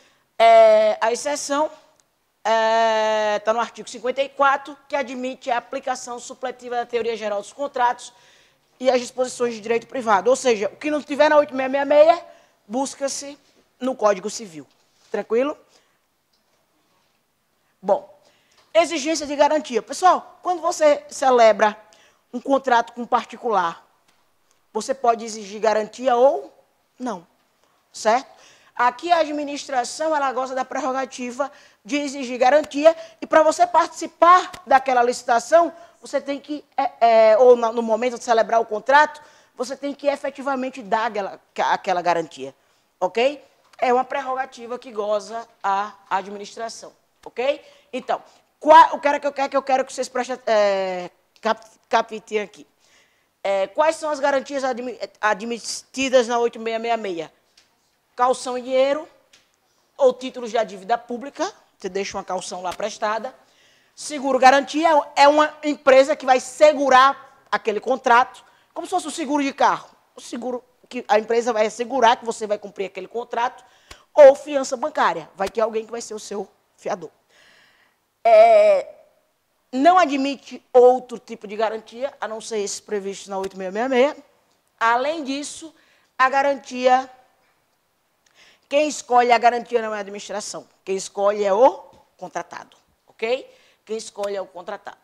a exceção está no artigo 54, que admite a aplicação supletiva da teoria geral dos contratos e as disposições de direito privado. Ou seja, o que não tiver na 8666, busca-se no Código Civil. Tranquilo? Bom, exigência de garantia. Pessoal, quando você celebra um contrato com um particular, você pode exigir garantia ou não, certo? Aqui a administração, ela goza da prerrogativa de exigir garantia, e para você participar daquela licitação, você tem que, ou no momento de celebrar o contrato, você tem que efetivamente dar aquela garantia, ok? É uma prerrogativa que goza a administração, ok? Então, eu quero que vocês prestem, captem aqui. Quais são as garantias admitidas na 8666? Caução em dinheiro ou títulos de dívida pública, você deixa uma caução lá prestada. Seguro garantia é uma empresa que vai segurar aquele contrato, como se fosse um seguro de carro. O seguro que a empresa vai assegurar que você vai cumprir aquele contrato, ou fiança bancária, vai ter alguém que vai ser o seu fiador. Não admite outro tipo de garantia, a não ser esses previstos na 8666. Além disso, a garantia... Quem escolhe a garantia não é a administração. Quem escolhe é o contratado, ok? Quem escolhe é o contratado.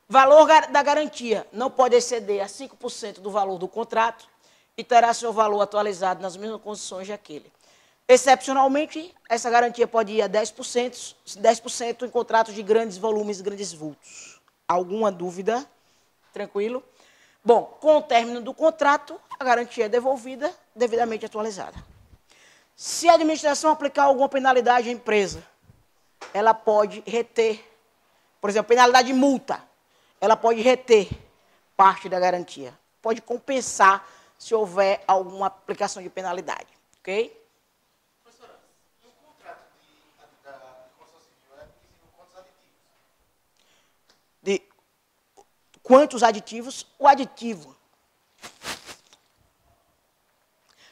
Valor da garantia não pode exceder a 5% do valor do contrato e terá seu valor atualizado nas mesmas condições daquele. Excepcionalmente, essa garantia pode ir a 10% em contratos de grandes volumes, grandes vultos. Alguma dúvida? Tranquilo? Bom, com o término do contrato, a garantia é devolvida, devidamente atualizada. Se a administração aplicar alguma penalidade à empresa, ela pode reter, por exemplo, penalidade de multa, ela pode reter parte da garantia. Pode compensar se houver alguma aplicação de penalidade, ok? Professora, no contrato da construção civil, visível quantos aditivos? De quantos aditivos? O aditivo.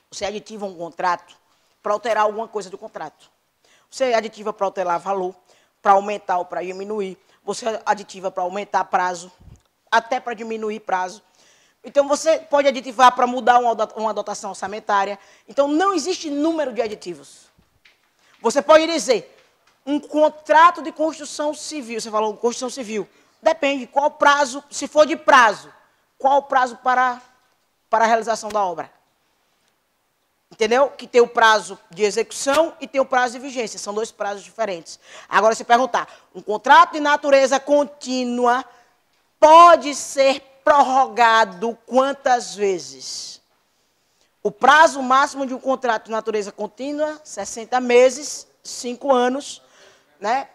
Você aditiva um contrato para alterar alguma coisa do contrato. Você aditiva para alterar valor, para aumentar ou para diminuir. Você aditiva para aumentar prazo, até para diminuir prazo. Então, você pode aditivar para mudar uma dotação orçamentária. Então, não existe número de aditivos. Você pode dizer, um contrato de construção civil, você falou construção civil, depende qual prazo, se for de prazo, qual o prazo para a realização da obra. Entendeu? Que tem o prazo de execução e tem o prazo de vigência. São dois prazos diferentes. Agora, se perguntar, um contrato de natureza contínua pode ser prorrogado quantas vezes? O prazo máximo de um contrato de natureza contínua, 60 meses, 5 anos, né?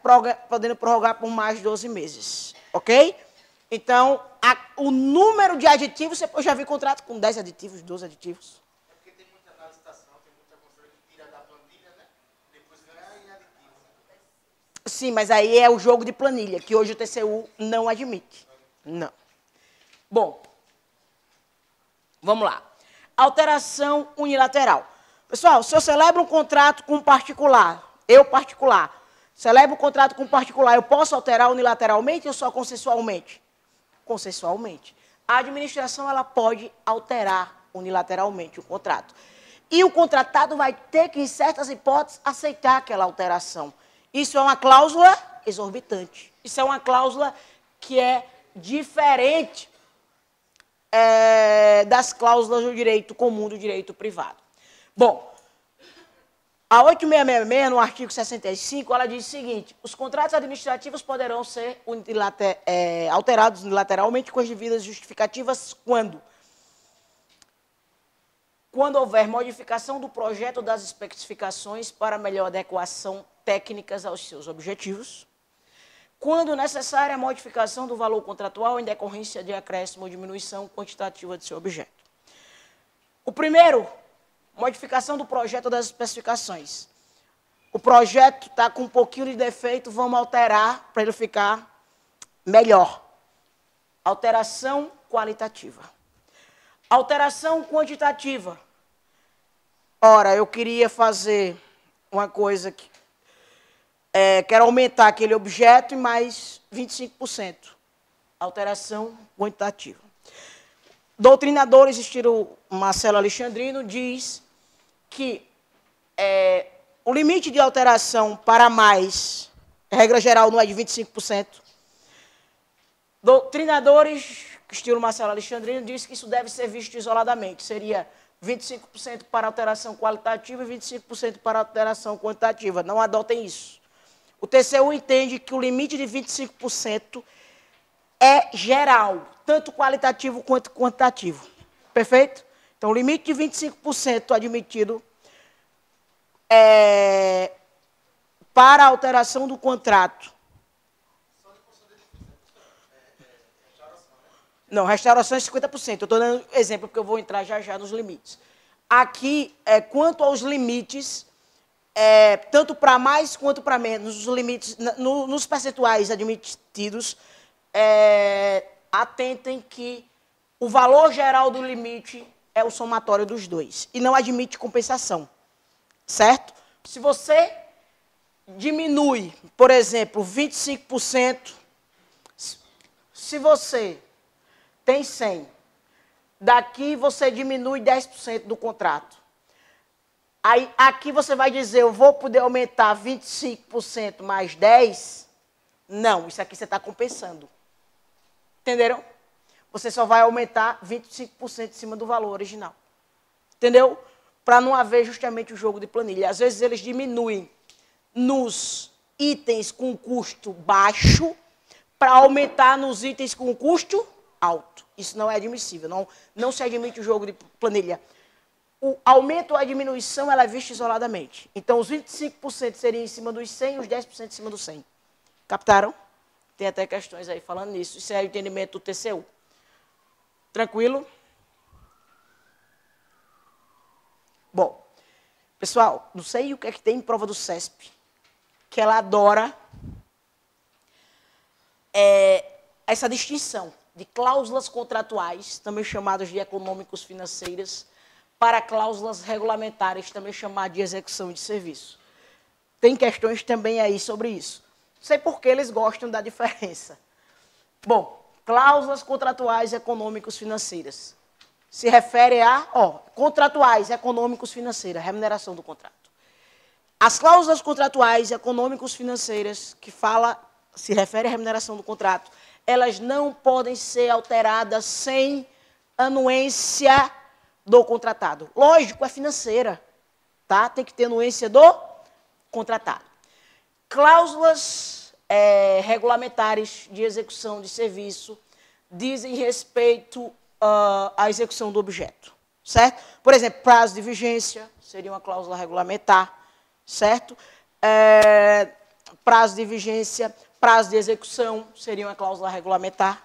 Podendo prorrogar por mais de 12 meses. Ok? Então, o número de aditivos, eu já vi contrato com 10 aditivos, 12 aditivos. Sim, mas aí é o jogo de planilha, que hoje o TCU não admite. Não. Bom, vamos lá. Alteração unilateral. Pessoal, se eu celebro um contrato com um particular, celebro um contrato com um particular, eu posso alterar unilateralmente ou só consensualmente? Consensualmente. A administração, ela pode alterar unilateralmente o contrato. E o contratado vai ter que, em certas hipóteses, aceitar aquela alteração. Isso é uma cláusula exorbitante. Isso é uma cláusula que é diferente das cláusulas do direito comum, do direito privado. Bom, a 8666, no artigo 65, ela diz o seguinte: os contratos administrativos poderão ser alterados unilateralmente com as devidas justificativas quando houver modificação do projeto ou das especificações para melhor adequação técnicas aos seus objetivos, quando necessária a modificação do valor contratual em decorrência de acréscimo ou diminuição quantitativa de seu objeto. O primeiro, modificação do projeto ou das especificações. O projeto está com um pouquinho de defeito, vamos alterar para ele ficar melhor. Alteração qualitativa. Alteração quantitativa. Ora, eu queria fazer uma coisa que quero aumentar aquele objeto em mais 25%. Alteração quantitativa. Doutrinadores, estilo Marcelo Alexandrino, diz que o limite de alteração para mais, regra geral, não é de 25%. Doutrinadores, estilo Marcelo Alexandrino, diz que isso deve ser visto isoladamente. Seria 25% para alteração qualitativa e 25% para alteração quantitativa. Não adotem isso. O TCU entende que o limite de 25% é geral, tanto qualitativo quanto quantitativo. Perfeito? Então, o limite de 25% admitido para a alteração do contrato. Não, restauração é 50%. Eu estou dando exemplo porque eu vou entrar já nos limites. Aqui, quanto aos limites, tanto para mais quanto para menos, os limites, nos percentuais admitidos, atentem que o valor geral do limite é o somatório dos dois e não admite compensação, certo? Se você diminui, por exemplo, 25%, se você tem 100, daqui você diminui 10% do contrato. Aí, aqui você vai dizer, eu vou poder aumentar 25% mais 10%. Não, isso aqui você está compensando. Entenderam? Você só vai aumentar 25% em cima do valor original. Entendeu? Para não haver justamente o jogo de planilha. Às vezes eles diminuem nos itens com custo baixo para aumentar nos itens com custo alto. Isso não é admissível. Não se admite o jogo de planilha. O aumento ou a diminuição ela é vista isoladamente. Então, os 25% seriam em cima dos 100 e os 10% em cima do 100. Captaram? Tem até questões aí falando nisso. Isso é o entendimento do TCU. Tranquilo? Bom, pessoal, não sei o que é que tem em prova do CESP, que ela adora essa distinção de cláusulas contratuais, também chamadas de econômicos financeiras, para cláusulas regulamentares, também chamadas de execução de serviço. Tem questões também aí sobre isso. Não sei por que eles gostam da diferença. Bom, cláusulas contratuais econômicos financeiras. Se refere a, contratuais econômicos financeiras, remuneração do contrato. As cláusulas contratuais econômicos financeiras, que se refere à remuneração do contrato, elas não podem ser alteradas sem anuência do contratado. Lógico, é financeira, tá? Tem que ter anuência do contratado. Cláusulas regulamentares de execução de serviço dizem respeito à execução do objeto, certo? Por exemplo, prazo de vigência seria uma cláusula regulamentar, certo? Prazo de vigência, prazo de execução seria uma cláusula regulamentar.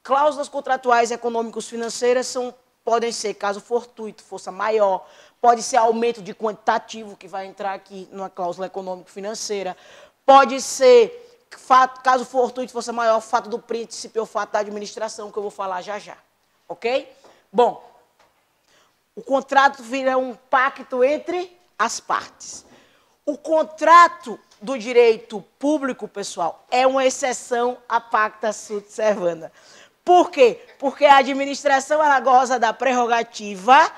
Cláusulas contratuais econômicos financeiras podem ser caso fortuito, força maior, pode ser aumento de quantitativo, que vai entrar aqui numa cláusula econômico-financeira, pode ser, caso fortuito, força maior, fato do príncipe ou fato da administração, que eu vou falar já já, ok? Bom, o contrato vira um pacto entre as partes. O contrato do direito público, pessoal, é uma exceção à pacta sunt servanda. Por quê? Porque a administração ela goza da prerrogativa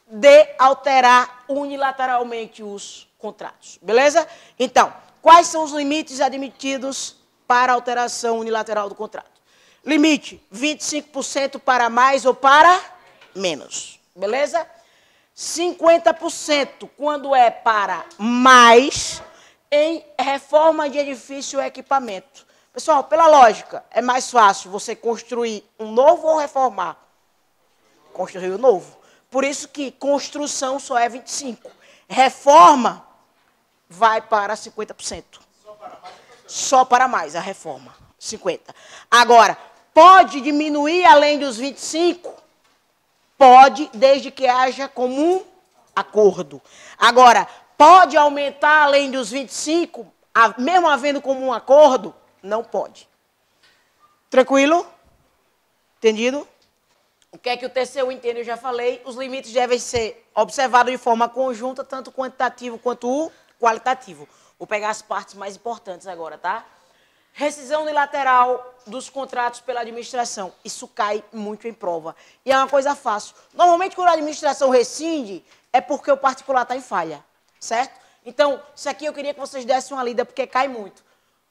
de alterar unilateralmente os contratos. Beleza? Então, quais são os limites admitidos para alteração unilateral do contrato? Limite, 25% para mais ou para menos. Beleza? 50% quando é para mais em reforma de edifício ou equipamento. Pessoal, pela lógica, é mais fácil você construir um novo ou reformar? Construir o novo. Por isso que construção só é 25%. Reforma vai para 50%. Só para mais a reforma, 50%. Agora, pode diminuir além dos 25%? Pode, desde que haja comum acordo. Agora, pode aumentar além dos 25%, mesmo havendo comum acordo? Não pode. Tranquilo? Entendido? O que é que o TCU entende? Eu já falei. Os limites devem ser observados de forma conjunta, tanto quantitativo quanto o qualitativo. Vou pegar as partes mais importantes agora, tá? Rescisão unilateral dos contratos pela administração. Isso cai muito em prova. E é uma coisa fácil. Normalmente, quando a administração rescinde, é porque o particular está em falha, certo? Então, isso aqui eu queria que vocês dessem uma lida, porque cai muito.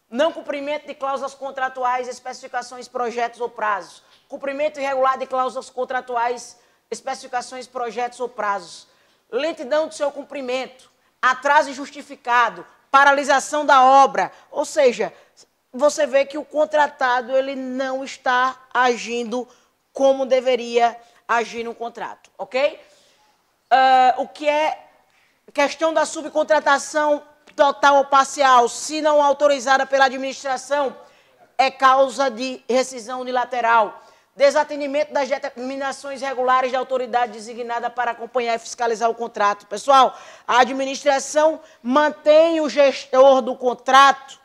Não cumprimento de cláusulas contratuais, especificações, projetos ou prazos. Cumprimento irregular de cláusulas contratuais, especificações, projetos ou prazos. Lentidão do seu cumprimento. Atraso injustificado. Paralisação da obra. Ou seja, você vê que o contratado ele não está agindo como deveria agir no contrato, ok? O que é questão da subcontratação total ou parcial, se não autorizada pela administração, é causa de rescisão unilateral. Desatendimento das determinações regulares da autoridade designada para acompanhar e fiscalizar o contrato. Pessoal, a administração mantém o gestor do contrato.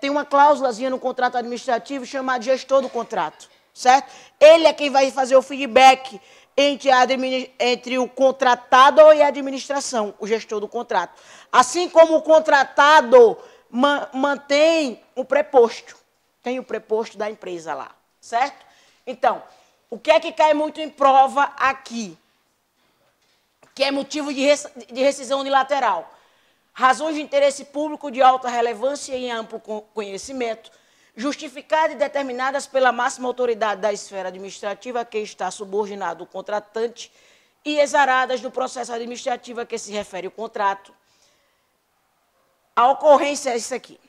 Tem uma cláusulazinha no contrato administrativo chamada gestor do contrato, certo? Ele é quem vai fazer o feedback entre o contratado e a administração, o gestor do contrato. Assim como o contratado mantém o preposto, tem o preposto da empresa lá, certo? Então, o que é que cai muito em prova aqui? Que é motivo de rescisão unilateral. Razões de interesse público de alta relevância e amplo conhecimento, justificadas e determinadas pela máxima autoridade da esfera administrativa a que está subordinado o contratante e exaradas do processo administrativo a que se refere o contrato. A ocorrência é isso aqui.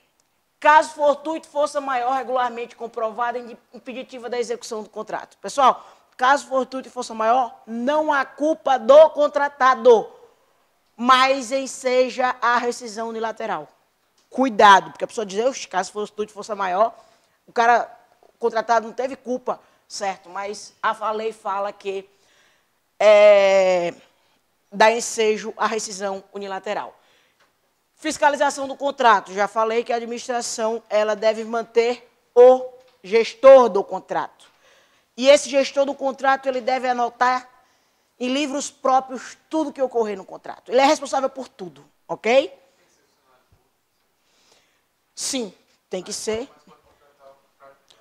Caso fortuito, força maior regularmente comprovada impeditiva da execução do contrato. Pessoal, caso fortuito e força maior, não há culpa do contratado, mas enseja a rescisão unilateral. Cuidado, porque a pessoa diz, caso fortuito e força maior, o contratado não teve culpa, certo? Mas a lei fala que dá ensejo à rescisão unilateral. Fiscalização do contrato. Já falei que a administração ela deve manter o gestor do contrato. E esse gestor do contrato ele deve anotar em livros próprios tudo que ocorrer no contrato. Ele é responsável por tudo, ok? Sim, tem que ser.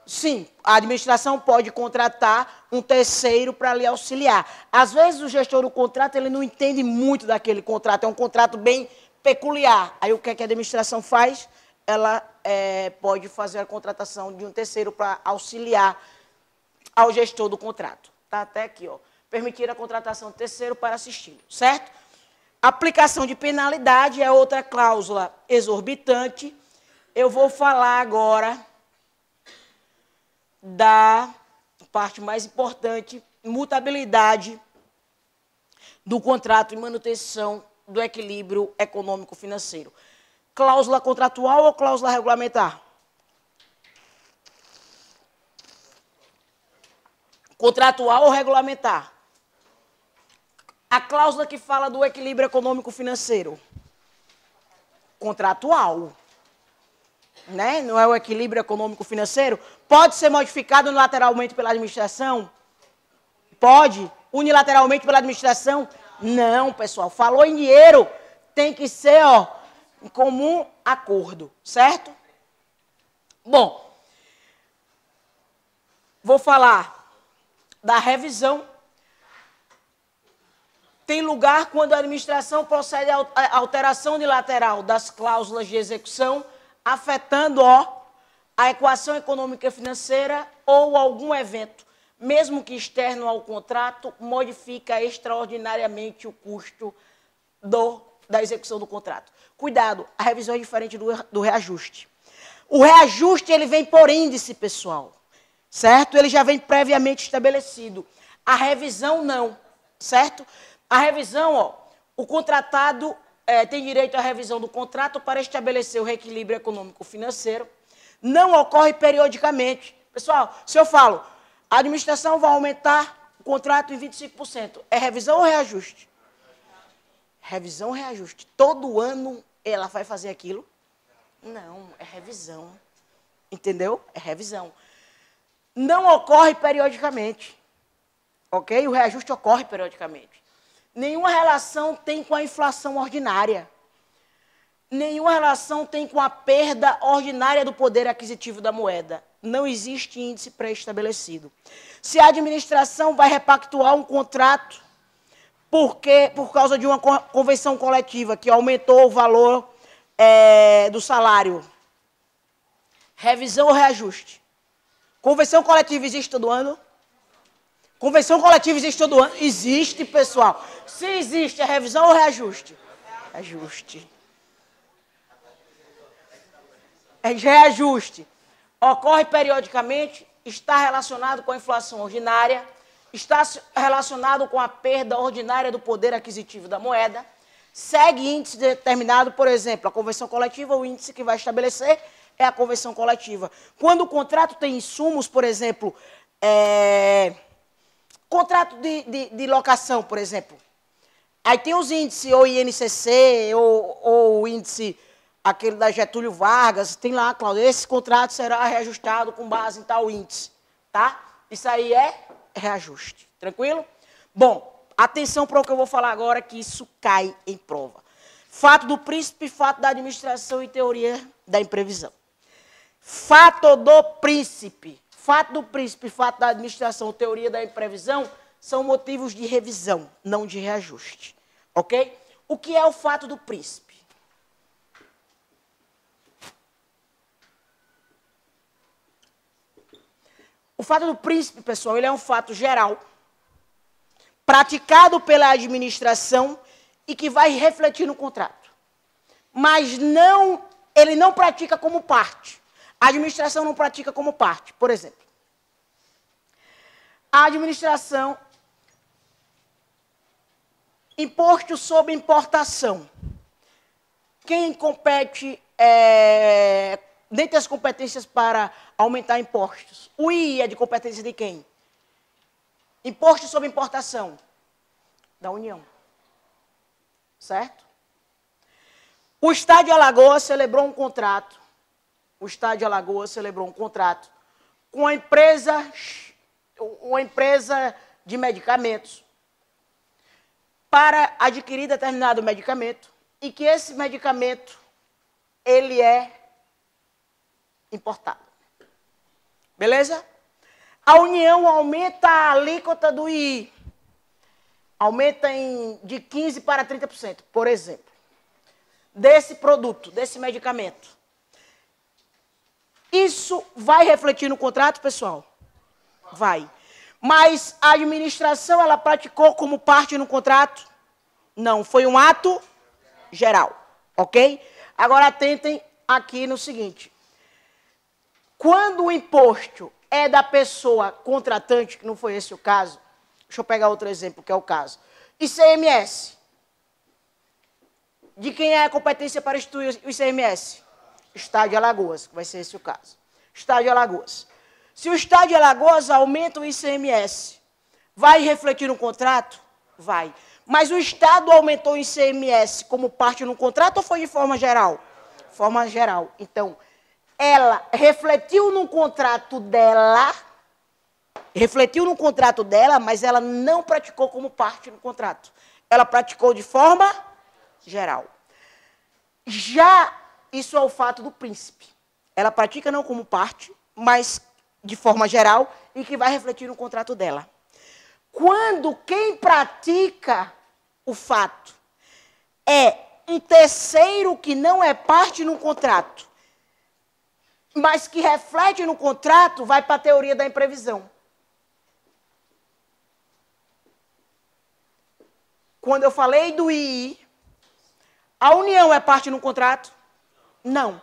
Sim, a administração pode contratar um terceiro para lhe auxiliar. Às vezes o gestor do contrato ele não entende muito daquele contrato, é um contrato bem peculiar. Aí o que é que a administração faz? Ela pode fazer a contratação de um terceiro para auxiliar ao gestor do contrato. Está até aqui, ó. Permitir a contratação de terceiro para assisti-lo, certo? Aplicação de penalidade é outra cláusula exorbitante. Eu vou falar agora da parte mais importante, mutabilidade do contrato e manutenção do equilíbrio econômico-financeiro. Cláusula contratual ou cláusula regulamentar? Contratual ou regulamentar? A cláusula que fala do equilíbrio econômico-financeiro? Contratual. Né? Não é o equilíbrio econômico-financeiro? Pode ser modificado unilateralmente pela administração? Pode? Unilateralmente pela administração? Não, pessoal. Falou em dinheiro, tem que ser em comum acordo, certo? Bom, vou falar da revisão. Tem lugar quando a administração procede à alteração unilateral das cláusulas de execução, afetando a equação econômica e financeira ou algum evento, mesmo que externo ao contrato, modifica extraordinariamente o custo da execução do contrato. Cuidado, a revisão é diferente do reajuste. O reajuste ele vem por índice, pessoal, certo? Ele já vem previamente estabelecido. A revisão não, certo? A revisão, o contratado tem direito à revisão do contrato para estabelecer o reequilíbrio econômico-financeiro. Não ocorre periodicamente. Pessoal, se eu falo, a administração vai aumentar o contrato em 25%, é revisão ou reajuste? Revisão ou reajuste? Todo ano ela vai fazer aquilo? Não, é revisão. Entendeu? É revisão. Não ocorre periodicamente. Ok? O reajuste ocorre periodicamente. Nenhuma relação tem com a inflação ordinária. Nenhuma relação tem com a perda ordinária do poder aquisitivo da moeda. Não existe índice pré-estabelecido. Se a administração vai repactuar um contrato por causa de uma convenção coletiva que aumentou o valor do salário, revisão ou reajuste? Convenção coletiva existe todo ano? Convenção coletiva existe todo ano? Existe, pessoal. Se existe, é revisão ou reajuste? Reajuste. É reajuste. Ocorre periodicamente, está relacionado com a inflação ordinária, está relacionado com a perda ordinária do poder aquisitivo da moeda, segue índice determinado, por exemplo, a convenção coletiva, o índice que vai estabelecer é a convenção coletiva. Quando o contrato tem insumos, por exemplo, contrato de locação, por exemplo, aí tem os índices, ou INCC, ou o índice, aquele da Getúlio Vargas, tem lá, Cláudio, esse contrato será reajustado com base em tal índice, tá? Isso aí é reajuste, tranquilo? Bom, atenção para o que eu vou falar agora, que isso cai em prova. Fato do príncipe, fato da administração e teoria da imprevisão. Fato do príncipe, fato da administração, teoria da imprevisão, são motivos de revisão, não de reajuste, ok? O que é o fato do príncipe? O fato do príncipe, pessoal, ele é um fato geral, praticado pela administração e que vai refletir no contrato. Mas não, ele não pratica como parte. A administração não pratica como parte. Por exemplo, a administração, imposto sobre importação. Quem compete dentre as competências para aumentar impostos? O II é de competência de quem? Imposto sobre importação. Da União. Certo? O Estado de Alagoas celebrou um contrato. O Estado de Alagoas celebrou um contrato com uma empresa de medicamentos para adquirir determinado medicamento e que esse medicamento, ele é importado. Beleza? A União aumenta a alíquota do II. Aumenta de 15% para 30%, por exemplo. Desse produto, desse medicamento. Isso vai refletir no contrato, pessoal? Vai. Mas a administração, ela praticou como parte no contrato? Não, foi um ato geral, ok? Agora atentem aqui no seguinte. Quando o imposto é da pessoa contratante, que não foi esse o caso, deixa eu pegar outro exemplo, que é o caso. ICMS. De quem é a competência para instituir o ICMS? Estado de Alagoas, que vai ser esse o caso. Estado de Alagoas. Se o Estado de Alagoas aumenta o ICMS, vai refletir no contrato? Vai. Mas o Estado aumentou o ICMS como parte no contrato ou foi de forma geral? Forma geral. Então, ela refletiu no contrato dela, mas ela não praticou como parte no contrato. Ela praticou de forma geral. Já isso é o fato do príncipe. Ela pratica não como parte, mas de forma geral e que vai refletir no contrato dela. Quando quem pratica o fato é um terceiro que não é parte no contrato, mas que reflete no contrato, vai para a teoria da imprevisão. Quando eu falei do II, a União é parte no contrato? Não.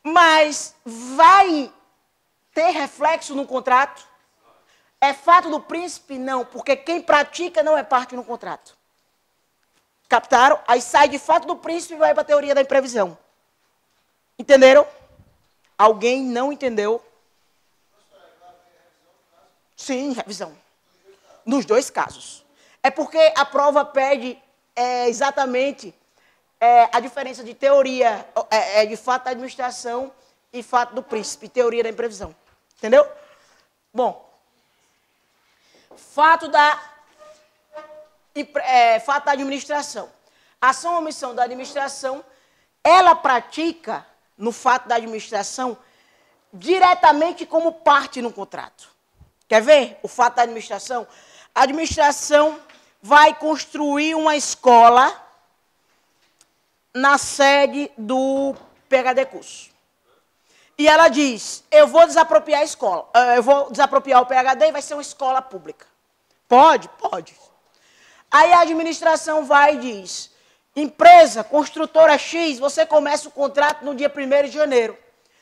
Mas vai ter reflexo no contrato? É fato do príncipe? Não, porque quem pratica não é parte no contrato. Captaram? Aí sai de fato do príncipe e vai para a teoria da imprevisão. Entenderam? Alguém não entendeu? Sim, revisão. Nos dois casos. É porque a prova pede exatamente a diferença de teoria, de fato da administração e fato do príncipe, teoria da imprevisão. Entendeu? Bom, fato da fato da administração. Ação ou omissão da administração, ela pratica, no fato da administração, diretamente como parte no contrato. Quer ver o fato da administração? A administração vai construir uma escola na sede do PhD Curso. E ela diz, eu vou desapropriar a escola, eu vou desapropriar o PhD e vai ser uma escola pública. Pode? Pode. Aí a administração vai e diz, empresa, construtora X, você começa o contrato no dia 1º de janeiro.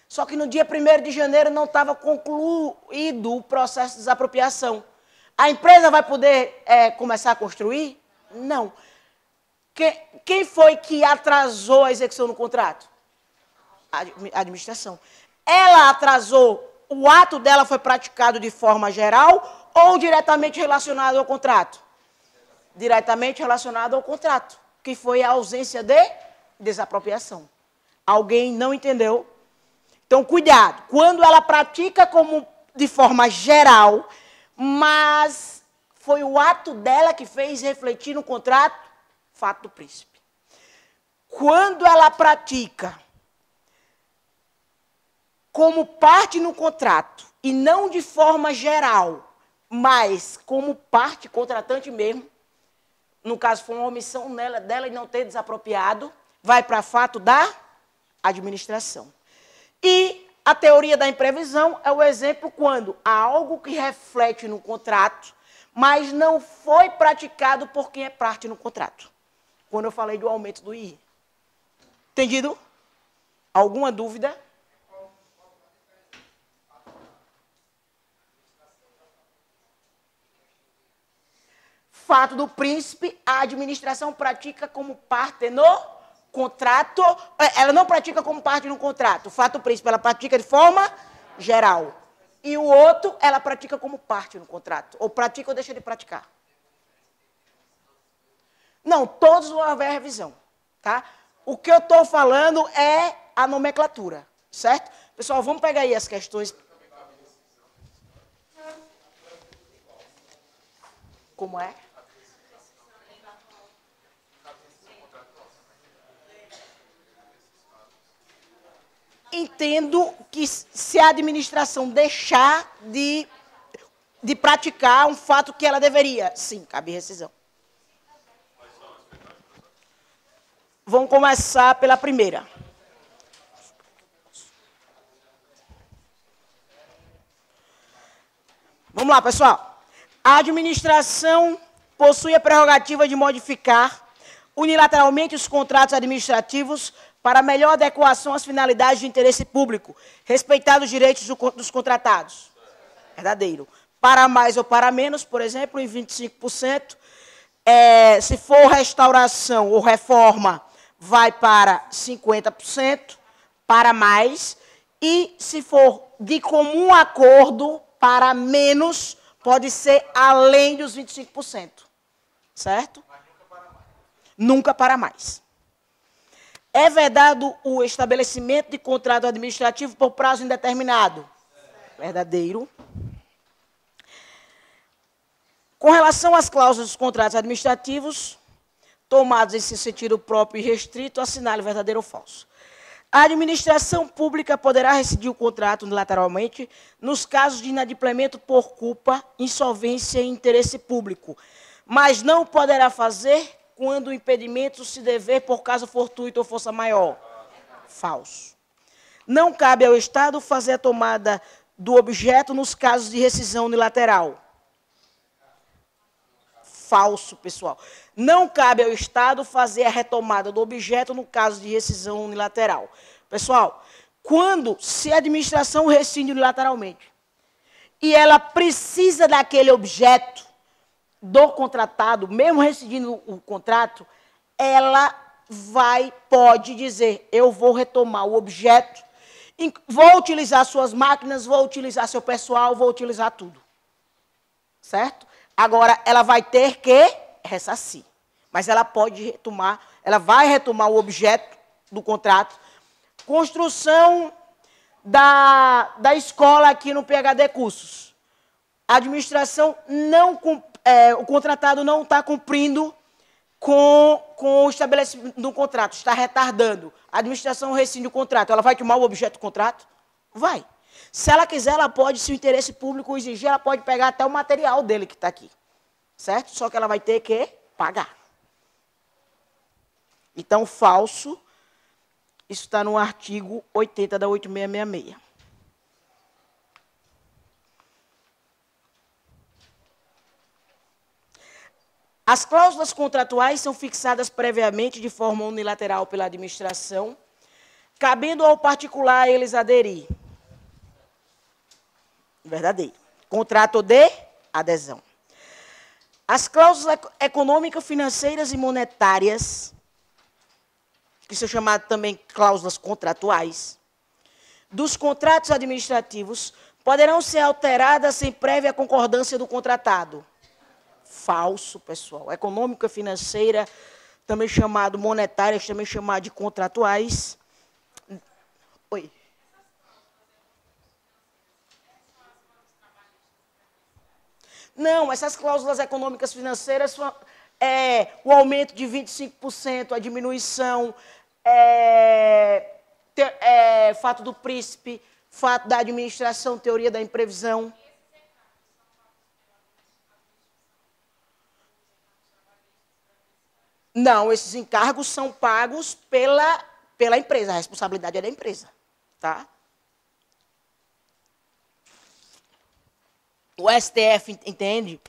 Só que no dia 1º de janeiro não estava concluído o processo de desapropriação. A empresa vai poder começar a construir? Não. Quem foi que atrasou a execução do contrato? A administração. Ela atrasou, o ato dela foi praticado de forma geral ou diretamente relacionado ao contrato? Diretamente relacionado ao contrato, que foi a ausência de desapropriação. Alguém não entendeu? Então, cuidado. Quando ela pratica como de forma geral, mas foi o ato dela que fez refletir no contrato, fato do príncipe. Quando ela pratica como parte no contrato, e não de forma geral, mas como parte contratante mesmo, no caso foi uma omissão dela e não ter desapropriado, vai para fato da administração. E a teoria da imprevisão é o exemplo quando há algo que reflete no contrato, mas não foi praticado por quem é parte no contrato. Quando eu falei do aumento do II. Entendido? Alguma dúvida? Fato do príncipe, a administração pratica como parte no contrato, ela não pratica como parte no contrato. O fato do príncipe, ela pratica de forma geral. E o outro, ela pratica como parte no contrato. Ou pratica ou deixa de praticar. Não, todos vão haver revisão. Tá? O que eu estou falando é a nomenclatura. Certo? Pessoal, vamos pegar aí as questões. Como é? Entendo que se a administração deixar de praticar um fato que ela deveria, sim, cabe rescisão. Vamos começar pela primeira. Vamos lá, pessoal. A administração possui a prerrogativa de modificar unilateralmente os contratos administrativos para melhor adequação às finalidades de interesse público, respeitados os direitos dos contratados. Verdadeiro. Para mais ou para menos, por exemplo, em 25%. Se for restauração ou reforma, vai para 50%, para mais. E se for de comum acordo, para menos, pode ser além dos 25%. Certo? Mas nunca para mais. Nunca para mais. É vedado o estabelecimento de contrato administrativo por prazo indeterminado? Verdadeiro. Com relação às cláusulas dos contratos administrativos, tomados em seu sentido próprio e restrito, assinale verdadeiro ou falso. A administração pública poderá rescindir o contrato unilateralmente nos casos de inadimplemento por culpa, insolvência e interesse público, mas não poderá fazer quando o impedimento se dever por caso fortuito ou força maior. Falso. Não cabe ao Estado fazer a tomada do objeto nos casos de rescisão unilateral. Falso, pessoal. Não cabe ao Estado fazer a retomada do objeto no caso de rescisão unilateral. Pessoal, se a administração rescinde unilateralmente e ela precisa daquele objeto do contratado, mesmo rescindindo o contrato, ela pode dizer, eu vou retomar o objeto, vou utilizar suas máquinas, vou utilizar seu pessoal, vou utilizar tudo. Certo? Agora, ela vai ter que ressarcir. Mas ela pode retomar, ela vai retomar o objeto do contrato. Construção da escola aqui no PhD Cursos. A administração o contratado não está cumprindo com o estabelecimento do contrato, está retardando. A administração rescinde o contrato. Ela vai tomar o objeto do contrato? Vai. Se ela quiser, ela pode, se o interesse público exigir, ela pode pegar até o material dele que está aqui. Certo? Só que ela vai ter que pagar. Então, falso, isso está no artigo 80 da 8666. As cláusulas contratuais são fixadas previamente de forma unilateral pela administração, cabendo ao particular a eles aderir. Verdadeiro. Contrato de adesão. As cláusulas econômicas, financeiras e monetárias, que são chamadas também cláusulas contratuais, dos contratos administrativos, poderão ser alteradas sem prévia concordância do contratado. Falso, pessoal. Econômica, financeira, também chamado monetárias, também chamado de contratuais. Oi. Não, essas cláusulas econômicas financeiras são o aumento de 25%, a diminuição, fato do príncipe, fato da administração, teoria da imprevisão. Não, esses encargos são pagos pela empresa, a responsabilidade é da empresa. Tá? O STF entende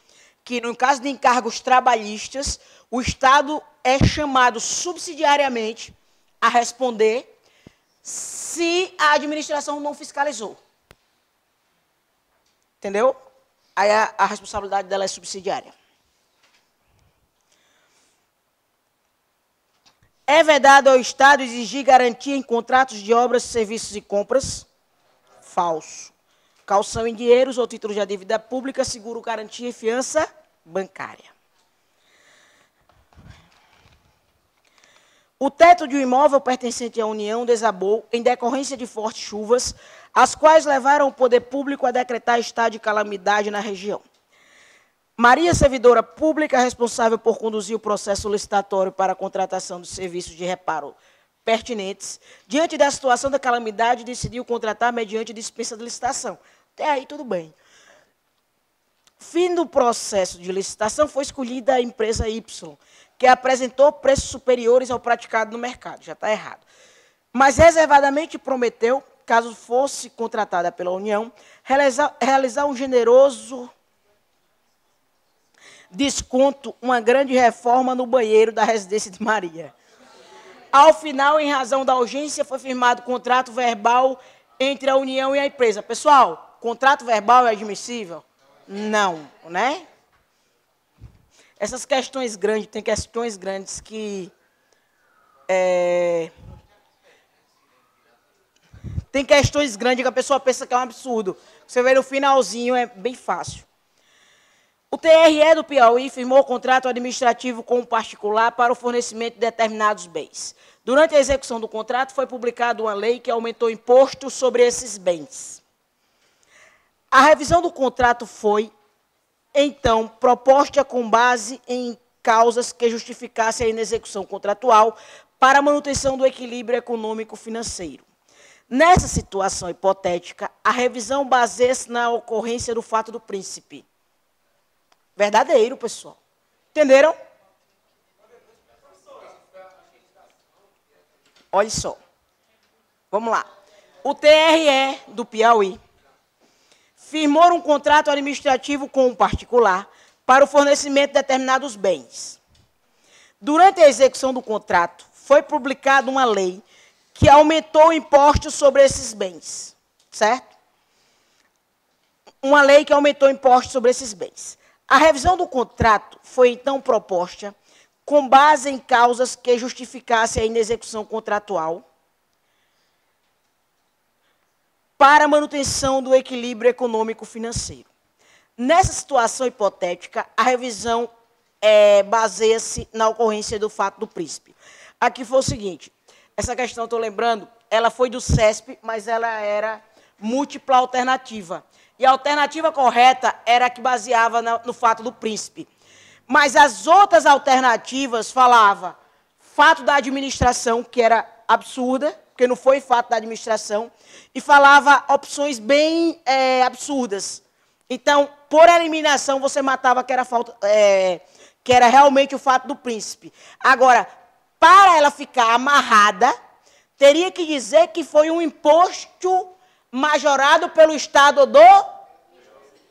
que, no caso de encargos trabalhistas, o Estado é chamado subsidiariamente a responder se a administração não fiscalizou. Entendeu? Aí a responsabilidade dela é subsidiária. É vedado ao Estado exigir garantia em contratos de obras, serviços e compras? Falso. Calção em dinheiros ou títulos de dívida pública, seguro, garantia e fiança bancária. O teto de um imóvel pertencente à União desabou em decorrência de fortes chuvas, as quais levaram o poder público a decretar estado de calamidade na região. Maria, servidora pública responsável por conduzir o processo licitatório para a contratação dos serviços de reparo pertinentes, diante da situação da calamidade, decidiu contratar mediante dispensa de licitação. Até aí, tudo bem. Fim do processo de licitação, foi escolhida a empresa Y, que apresentou preços superiores ao praticado no mercado. Já está errado. Mas reservadamente prometeu, caso fosse contratada pela União, realizar um generoso desconto, uma grande reforma no banheiro da residência de Maria. Ao final, em razão da urgência, foi firmado contrato verbal entre a União e a empresa. Pessoal, contrato verbal é admissível? Não, né? Essas questões grandes, tem questões grandes que... Tem questões grandes que a pessoa pensa que é um absurdo. Você vê no finalzinho, é bem fácil. O TRE do Piauí firmou o contrato administrativo com um particular para o fornecimento de determinados bens. Durante a execução do contrato, foi publicada uma lei que aumentou o imposto sobre esses bens. A revisão do contrato foi, então, proposta com base em causas que justificassem a inexecução contratual para a manutenção do equilíbrio econômico-financeiro. Nessa situação hipotética, a revisão baseia-se na ocorrência do fato do príncipe. Verdadeiro, pessoal. Entenderam? Olha só. Vamos lá. O TRE do Piauí firmou um contrato administrativo com um particular para o fornecimento de determinados bens. Durante a execução do contrato, foi publicada uma lei que aumentou o imposto sobre esses bens. Certo? Uma lei que aumentou o imposto sobre esses bens. A revisão do contrato foi, então, proposta com base em causas que justificassem a inexecução contratual para a manutenção do equilíbrio econômico-financeiro. Nessa situação hipotética, a revisão baseia-se na ocorrência do fato do príncipe. Aqui foi o seguinte, essa questão, estou lembrando, ela foi do CESP, mas ela era múltipla alternativa. E a alternativa correta era a que baseava no fato do príncipe. Mas as outras alternativas falavam fato da administração, que era absurda, porque não foi fato da administração, e falava opções bem absurdas. Então, por eliminação, você matava que era realmente o fato do príncipe. Agora, para ela ficar amarrada, teria que dizer que foi um imposto majorado pelo estado do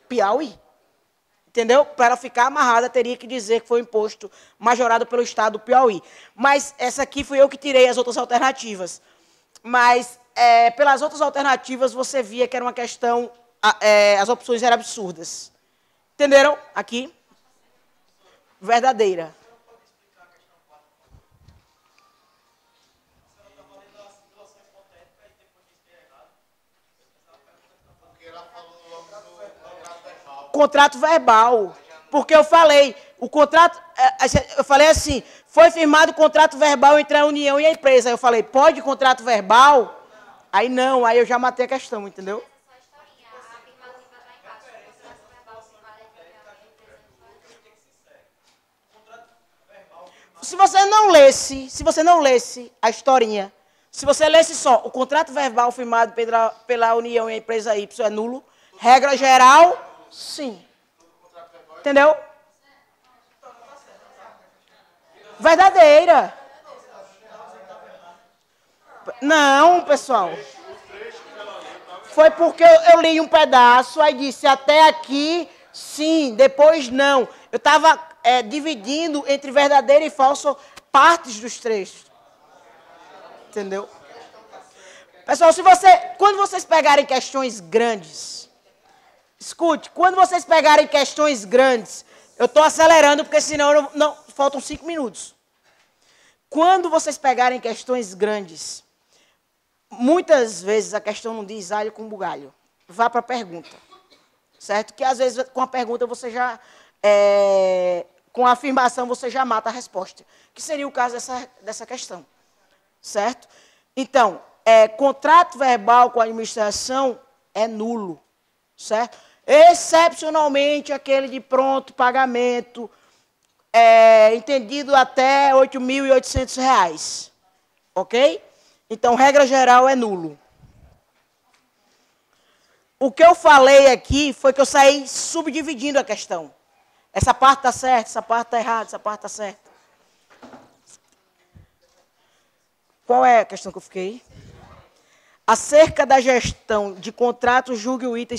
Piauí. Entendeu? Para ela ficar amarrada, teria que dizer que foi um imposto majorado pelo estado do Piauí. Mas essa aqui fui eu que tirei as outras alternativas. Mas, pelas outras alternativas, você via que era uma questão... as opções eram absurdas. Entenderam? Aqui. Verdadeira. Contrato verbal. Porque eu falei, o contrato, eu falei assim, foi firmado o contrato verbal entre a União e a empresa. Aí eu falei, pode contrato verbal? Aí não, aí eu já matei a questão, entendeu? Se você não lesse a historinha, se você lesse só o contrato verbal firmado pela União e a empresa Y é nulo, regra geral, sim. Entendeu? Verdadeira. Não, pessoal. Foi porque eu li um pedaço, aí disse até aqui, sim, depois não. Eu estava dividindo entre verdadeiro e falso partes dos trechos. Entendeu? Pessoal, quando vocês pegarem questões grandes, escute, quando vocês pegarem questões grandes, eu estou acelerando porque senão não faltam 5 minutos. Quando vocês pegarem questões grandes, muitas vezes a questão não diz alho com bugalho. Vá para a pergunta. Certo? Que às vezes com a pergunta você já... com a afirmação você já mata a resposta. Que seria o caso dessa questão. Certo? Então, contrato verbal com a administração é nulo. Certo? Excepcionalmente aquele de pronto pagamento, entendido até R$ 8.800. Ok? Então, regra geral é nulo. O que eu falei aqui foi que eu saí subdividindo a questão. Essa parte está certa, essa parte está errada, essa parte está certa. Qual é a questão que eu fiquei? Acerca da gestão de contratos, julgue o item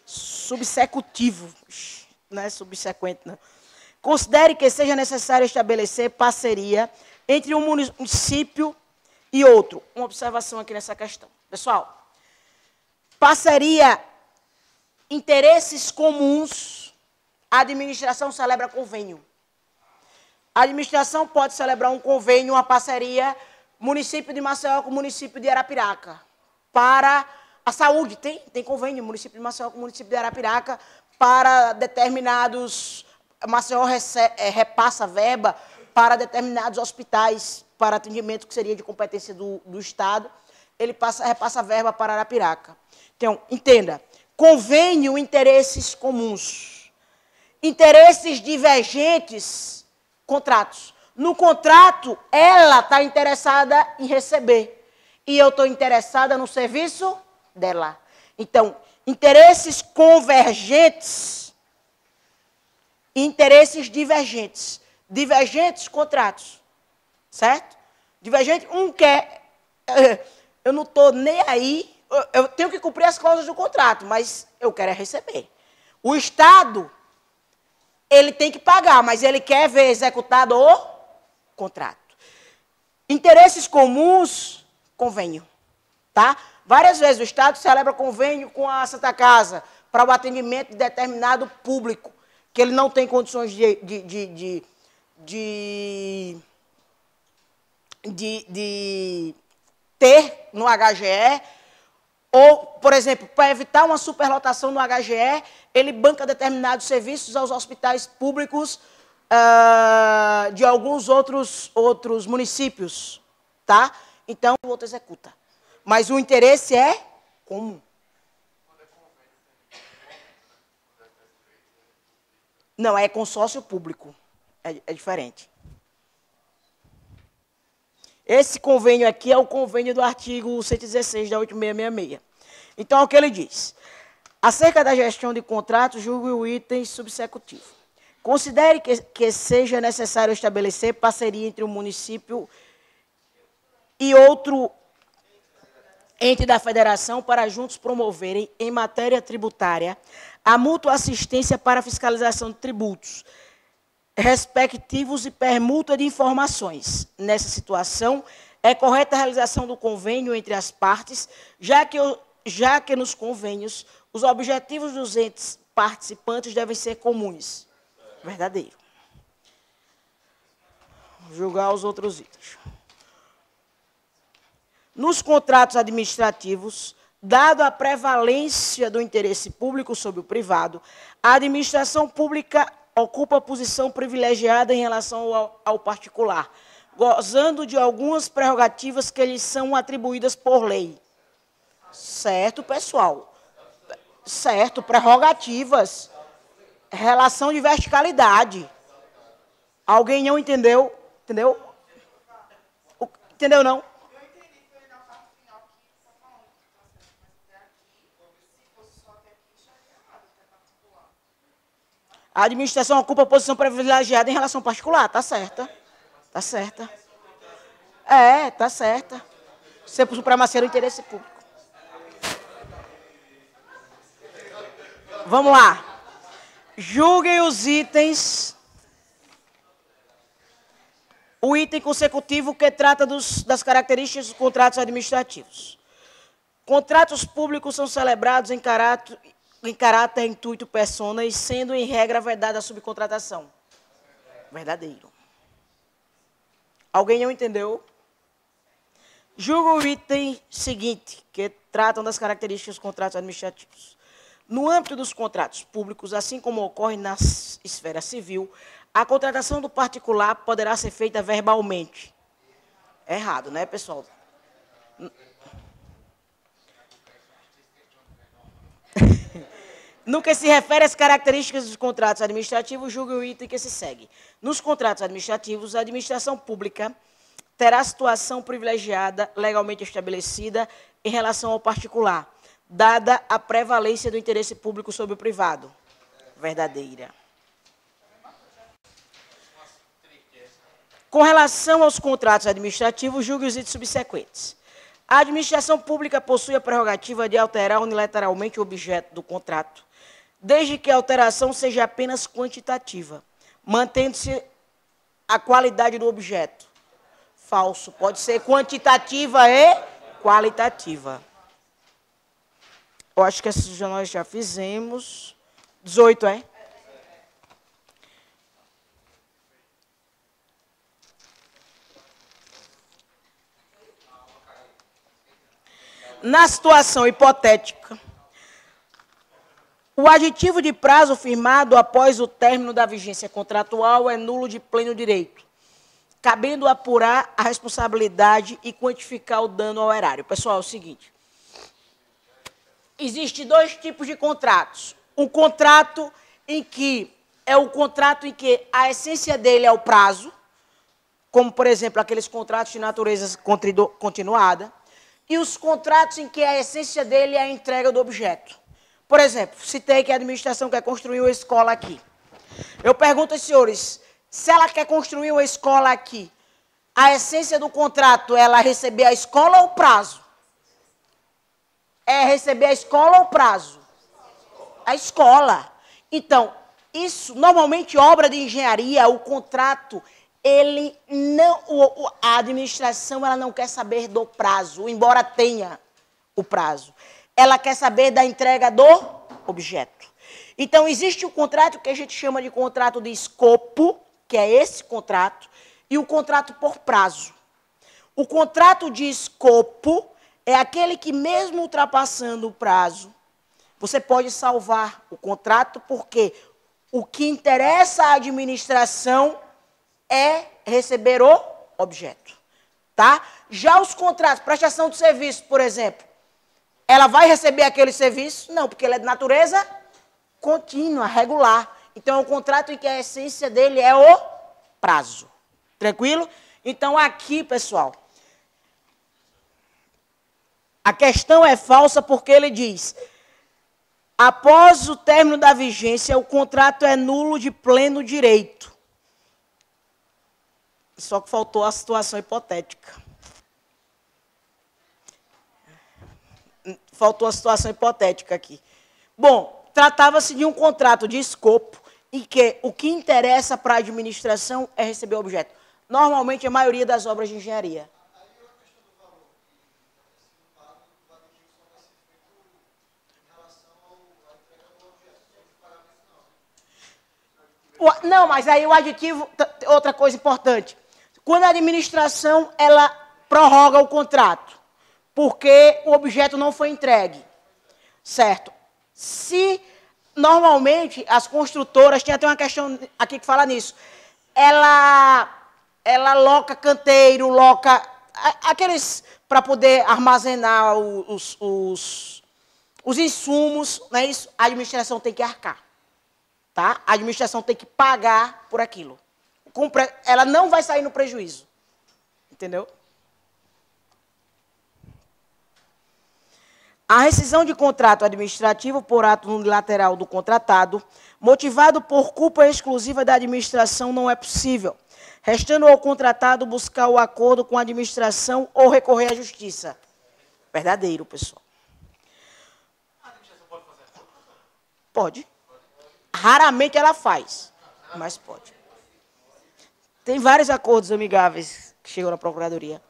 subsecutivo, não é subsequente, não. Considere que seja necessário estabelecer parceria entre um município e outro. Uma observação aqui nessa questão. Pessoal, parceria, interesses comuns, a administração celebra convênio. A administração pode celebrar um convênio, uma parceria, município de Maceió com o município de Arapiraca. Para a saúde, tem convênio, município de Maceió com o município de Arapiraca, para determinados... Maceió repassa verba para determinados hospitais, para atendimento que seria de competência do Estado, ele repassa verba para Arapiraca. Então, entenda, convênio, interesses comuns. Interesses divergentes, contratos. No contrato, ela está interessada em receber. E eu estou interessada no serviço dela. Então, interesses convergentes, interesses divergentes. Divergentes, contratos. Certo? Divergente, um quer... Eu não estou nem aí, eu tenho que cumprir as cláusulas do contrato, mas eu quero receber. O Estado, ele tem que pagar, mas ele quer ver executado o contrato. Interesses comuns, convênio. Tá? Várias vezes o Estado celebra convênio com a Santa Casa para o atendimento de determinado público, que ele não tem condições de ter no HGE, ou, por exemplo, para evitar uma superlotação no HGE, ele banca determinados serviços aos hospitais públicos de alguns outros municípios, tá? Então, o outro executa. Mas o interesse é comum. Não, é consórcio público. É diferente. Esse convênio aqui é o convênio do artigo 116 da 8666. Então, é o que ele diz. Acerca da gestão de contratos, julgue o item subsecutivo. Considere que seja necessário estabelecer parceria entre o município e outro ente da federação para juntos promoverem, em matéria tributária, a mútua assistência para a fiscalização de tributos, respectivos e permuta de informações. Nessa situação, é correta a realização do convênio entre as partes, já que nos convênios os objetivos dos entes participantes devem ser comuns. Verdadeiro. Julgar os outros itens. Nos contratos administrativos, dado a prevalência do interesse público sobre o privado, a administração pública ocupa posição privilegiada em relação ao particular, gozando de algumas prerrogativas que lhes são atribuídas por lei. Certo, pessoal? Certo, prerrogativas. Relação de verticalidade. Alguém não entendeu? Entendeu? Entendeu, não? Eu entendi, foi na parte final que está falando que está certo, mas até aqui, se fosse só até aqui, já ia errado, até particular. A administração ocupa posição privilegiada em relação ao particular, tá certa. Tá certa. É, tá certa. Ser supremacia do interesse público. Vamos lá. Julguem os itens. O item consecutivo que trata das características dos contratos administrativos. Contratos públicos são celebrados em caráter intuito personas, sendo em regra vedada a subcontratação. Verdadeiro. Alguém não entendeu? Julga o item seguinte, que tratam das características dos contratos administrativos. No âmbito dos contratos públicos, assim como ocorre na esfera civil, a contratação do particular poderá ser feita verbalmente. É errado, né, pessoal? No que se refere às características dos contratos administrativos, julgue o item que se segue. Nos contratos administrativos, a administração pública terá situação privilegiada legalmente estabelecida em relação ao particular, dada a prevalência do interesse público sobre o privado. Verdadeira. Com relação aos contratos administrativos, julgue os itens subsequentes. A administração pública possui a prerrogativa de alterar unilateralmente o objeto do contrato, desde que a alteração seja apenas quantitativa, mantendo-se a qualidade do objeto. Falso. Pode ser quantitativa e qualitativa. Eu acho que essa nós já fizemos. 18, é? Na situação hipotética, o aditivo de prazo firmado após o término da vigência contratual é nulo de pleno direito, cabendo apurar a responsabilidade e quantificar o dano ao erário. Pessoal, é o seguinte. Existem dois tipos de contratos. Um contrato em que a essência dele é o prazo, como, por exemplo, aqueles contratos de natureza continuada, e os contratos em que a essência dele é a entrega do objeto. Por exemplo, citei que a administração quer construir uma escola aqui. Eu pergunto aos senhores, se ela quer construir uma escola aqui, a essência do contrato é ela receber a escola ou o prazo? É receber a escola ou o prazo? A escola. Então, isso, normalmente, obra de engenharia, o contrato, ele não, a administração ela não quer saber do prazo, embora tenha o prazo. Ela quer saber da entrega do objeto. Então, existe o contrato que a gente chama de contrato de escopo, que é esse contrato, e o contrato por prazo. O contrato de escopo é aquele que, mesmo ultrapassando o prazo, você pode salvar o contrato, porque o que interessa à administração é receber o objeto. Tá? Já os contratos, prestação de serviço, por exemplo, ela vai receber aquele serviço? Não, porque ele é de natureza contínua, regular. Então, é um contrato em que a essência dele é o prazo. Tranquilo? Então, aqui, pessoal, a questão é falsa porque ele diz: após o término da vigência, o contrato é nulo de pleno direito. Só que faltou a situação hipotética. Faltou a situação hipotética aqui. Bom, tratava-se de um contrato de escopo em que o que interessa para a administração é receber o objeto. Normalmente, a maioria das obras de engenharia. Não, mas aí o aditivo, outra coisa importante. Quando a administração, ela prorroga o contrato, porque o objeto não foi entregue, certo? Se, normalmente, as construtoras, tem até uma questão aqui que fala nisso, ela loca canteiro, loca aqueles, para poder armazenar os insumos, não é isso? A administração tem que arcar. Tá? A administração tem que pagar por aquilo. Ela não vai sair no prejuízo. Entendeu? A rescisão de contrato administrativo por ato unilateral do contratado, motivado por culpa exclusiva da administração, não é possível, restando ao contratado buscar o acordo com a administração ou recorrer à justiça. Verdadeiro, pessoal. A administração pode fazer acordo? Pode. Raramente ela faz, mas pode. Tem vários acordos amigáveis que chegam na Procuradoria.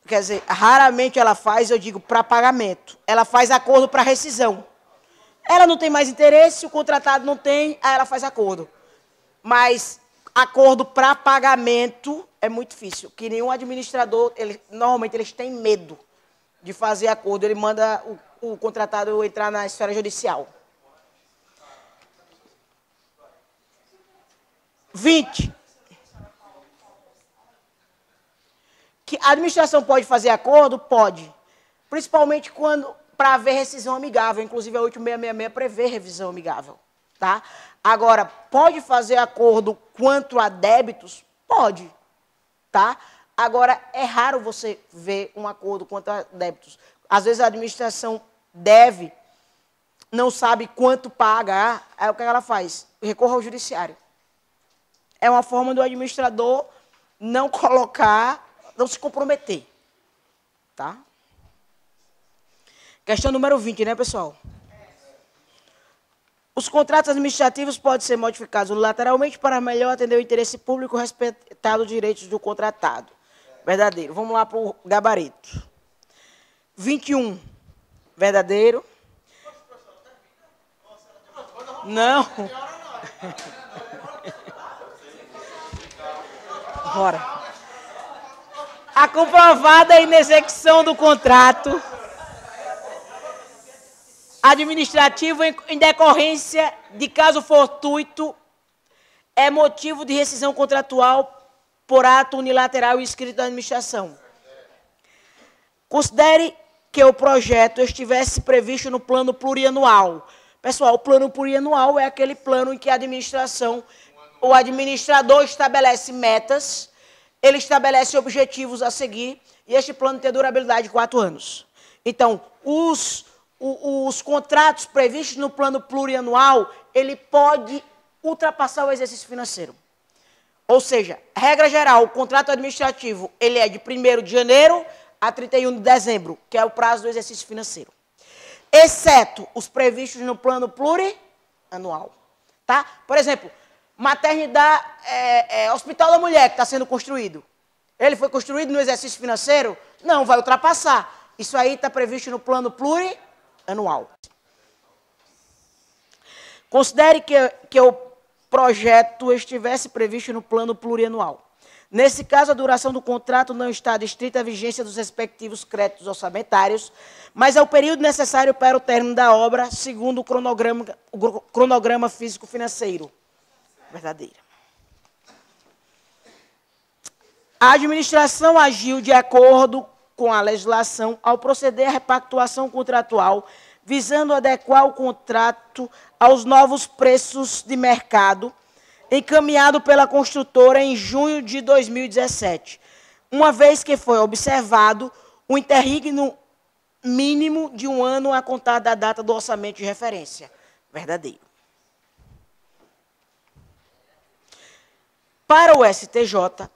Quer dizer, raramente ela faz, eu digo, para pagamento. Ela faz acordo para rescisão. Ela não tem mais interesse, o contratado não tem, aí ela faz acordo. Mas acordo para pagamento é muito difícil, que nenhum administrador, normalmente eles têm medo de fazer acordo. Ele manda o contratado entrar na esfera judicial. 20. Que a administração pode fazer acordo? Pode. Principalmente quando, para haver rescisão amigável. Inclusive, a 8666 prevê revisão amigável. Tá? Agora, pode fazer acordo quanto a débitos? Pode. Tá? Agora, é raro você ver um acordo quanto a débitos. Às vezes, a administração deve, não sabe quanto paga. Aí, o que ela faz? Recorre ao judiciário. É uma forma do administrador não colocar, não se comprometer. Tá? Questão número 20, né, pessoal? Os contratos administrativos podem ser modificados unilateralmente para melhor atender o interesse público respeitado os direitos do contratado. Verdadeiro. Vamos lá para o gabarito. 21. Verdadeiro. Não. Bora. A comprovada inexecução do contrato administrativo em decorrência de caso fortuito é motivo de rescisão contratual por ato unilateral e escrito da administração. Considere que o projeto estivesse previsto no plano plurianual. Pessoal, o plano plurianual é aquele plano em que a administração, o administrador estabelece metas, ele estabelece objetivos a seguir, e este plano tem durabilidade de 4 anos. Então, os contratos previstos no plano plurianual, ele pode ultrapassar o exercício financeiro. Ou seja, regra geral, o contrato administrativo, ele é de 1º de janeiro a 31 de dezembro, que é o prazo do exercício financeiro. Exceto os previstos no plano plurianual. Tá? Por exemplo, maternidade, Hospital da Mulher, que está sendo construído. Ele foi construído no exercício financeiro? Não, vai ultrapassar. Isso aí está previsto no plano plurianual. Considere que o projeto estivesse previsto no plano plurianual. Nesse caso, a duração do contrato não está adstrita à vigência dos respectivos créditos orçamentários, mas é o período necessário para o término da obra, segundo o cronograma físico-financeiro. Verdadeira. A administração agiu de acordo com a legislação ao proceder à repactuação contratual visando adequar o contrato aos novos preços de mercado, encaminhado pela construtora em junho de 2017, uma vez que foi observado o interregno mínimo de 1 ano a contar da data do orçamento de referência. Verdadeiro. Para o STJ,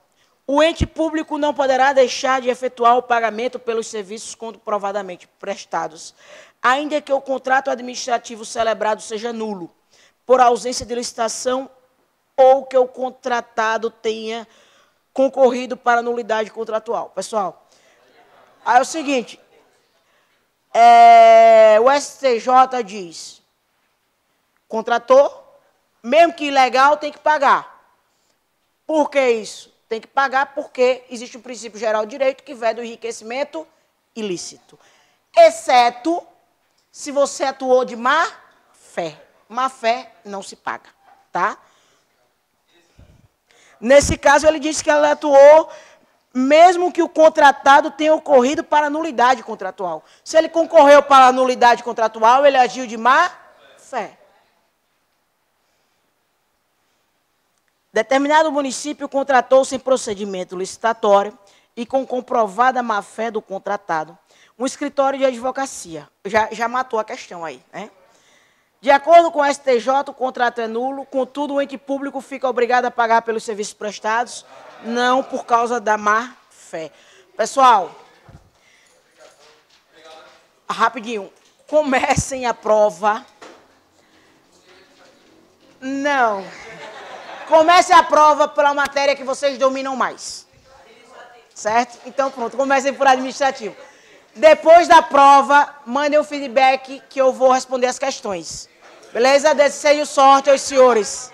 o ente público não poderá deixar de efetuar o pagamento pelos serviços comprovadamente prestados, ainda que o contrato administrativo celebrado seja nulo, por ausência de licitação ou que o contratado tenha concorrido para nulidade contratual. Pessoal, aí é o seguinte, o STJ diz, contratou, mesmo que ilegal, tem que pagar. Por que isso? Tem que pagar porque existe um princípio geral de direito que veda o enriquecimento ilícito. Exceto se você atuou de má fé. Má fé não se paga, tá? Nesse caso, ele disse que ela atuou mesmo que o contratado tenha ocorrido para nulidade contratual. Se ele concorreu para a nulidade contratual, ele agiu de má fé. Determinado município contratou sem procedimento licitatório e com comprovada má-fé do contratado um escritório de advocacia. Já matou a questão aí, né? De acordo com o STJ, o contrato é nulo, contudo, o ente público fica obrigado a pagar pelos serviços prestados, não por causa da má-fé. Pessoal, rapidinho, comecem a prova. Não. Comece a prova pela matéria que vocês dominam mais. Certo? Então, pronto, comecem por administrativo. Depois da prova, mandem um feedback que eu vou responder as questões. Beleza? Desejo sorte aos senhores.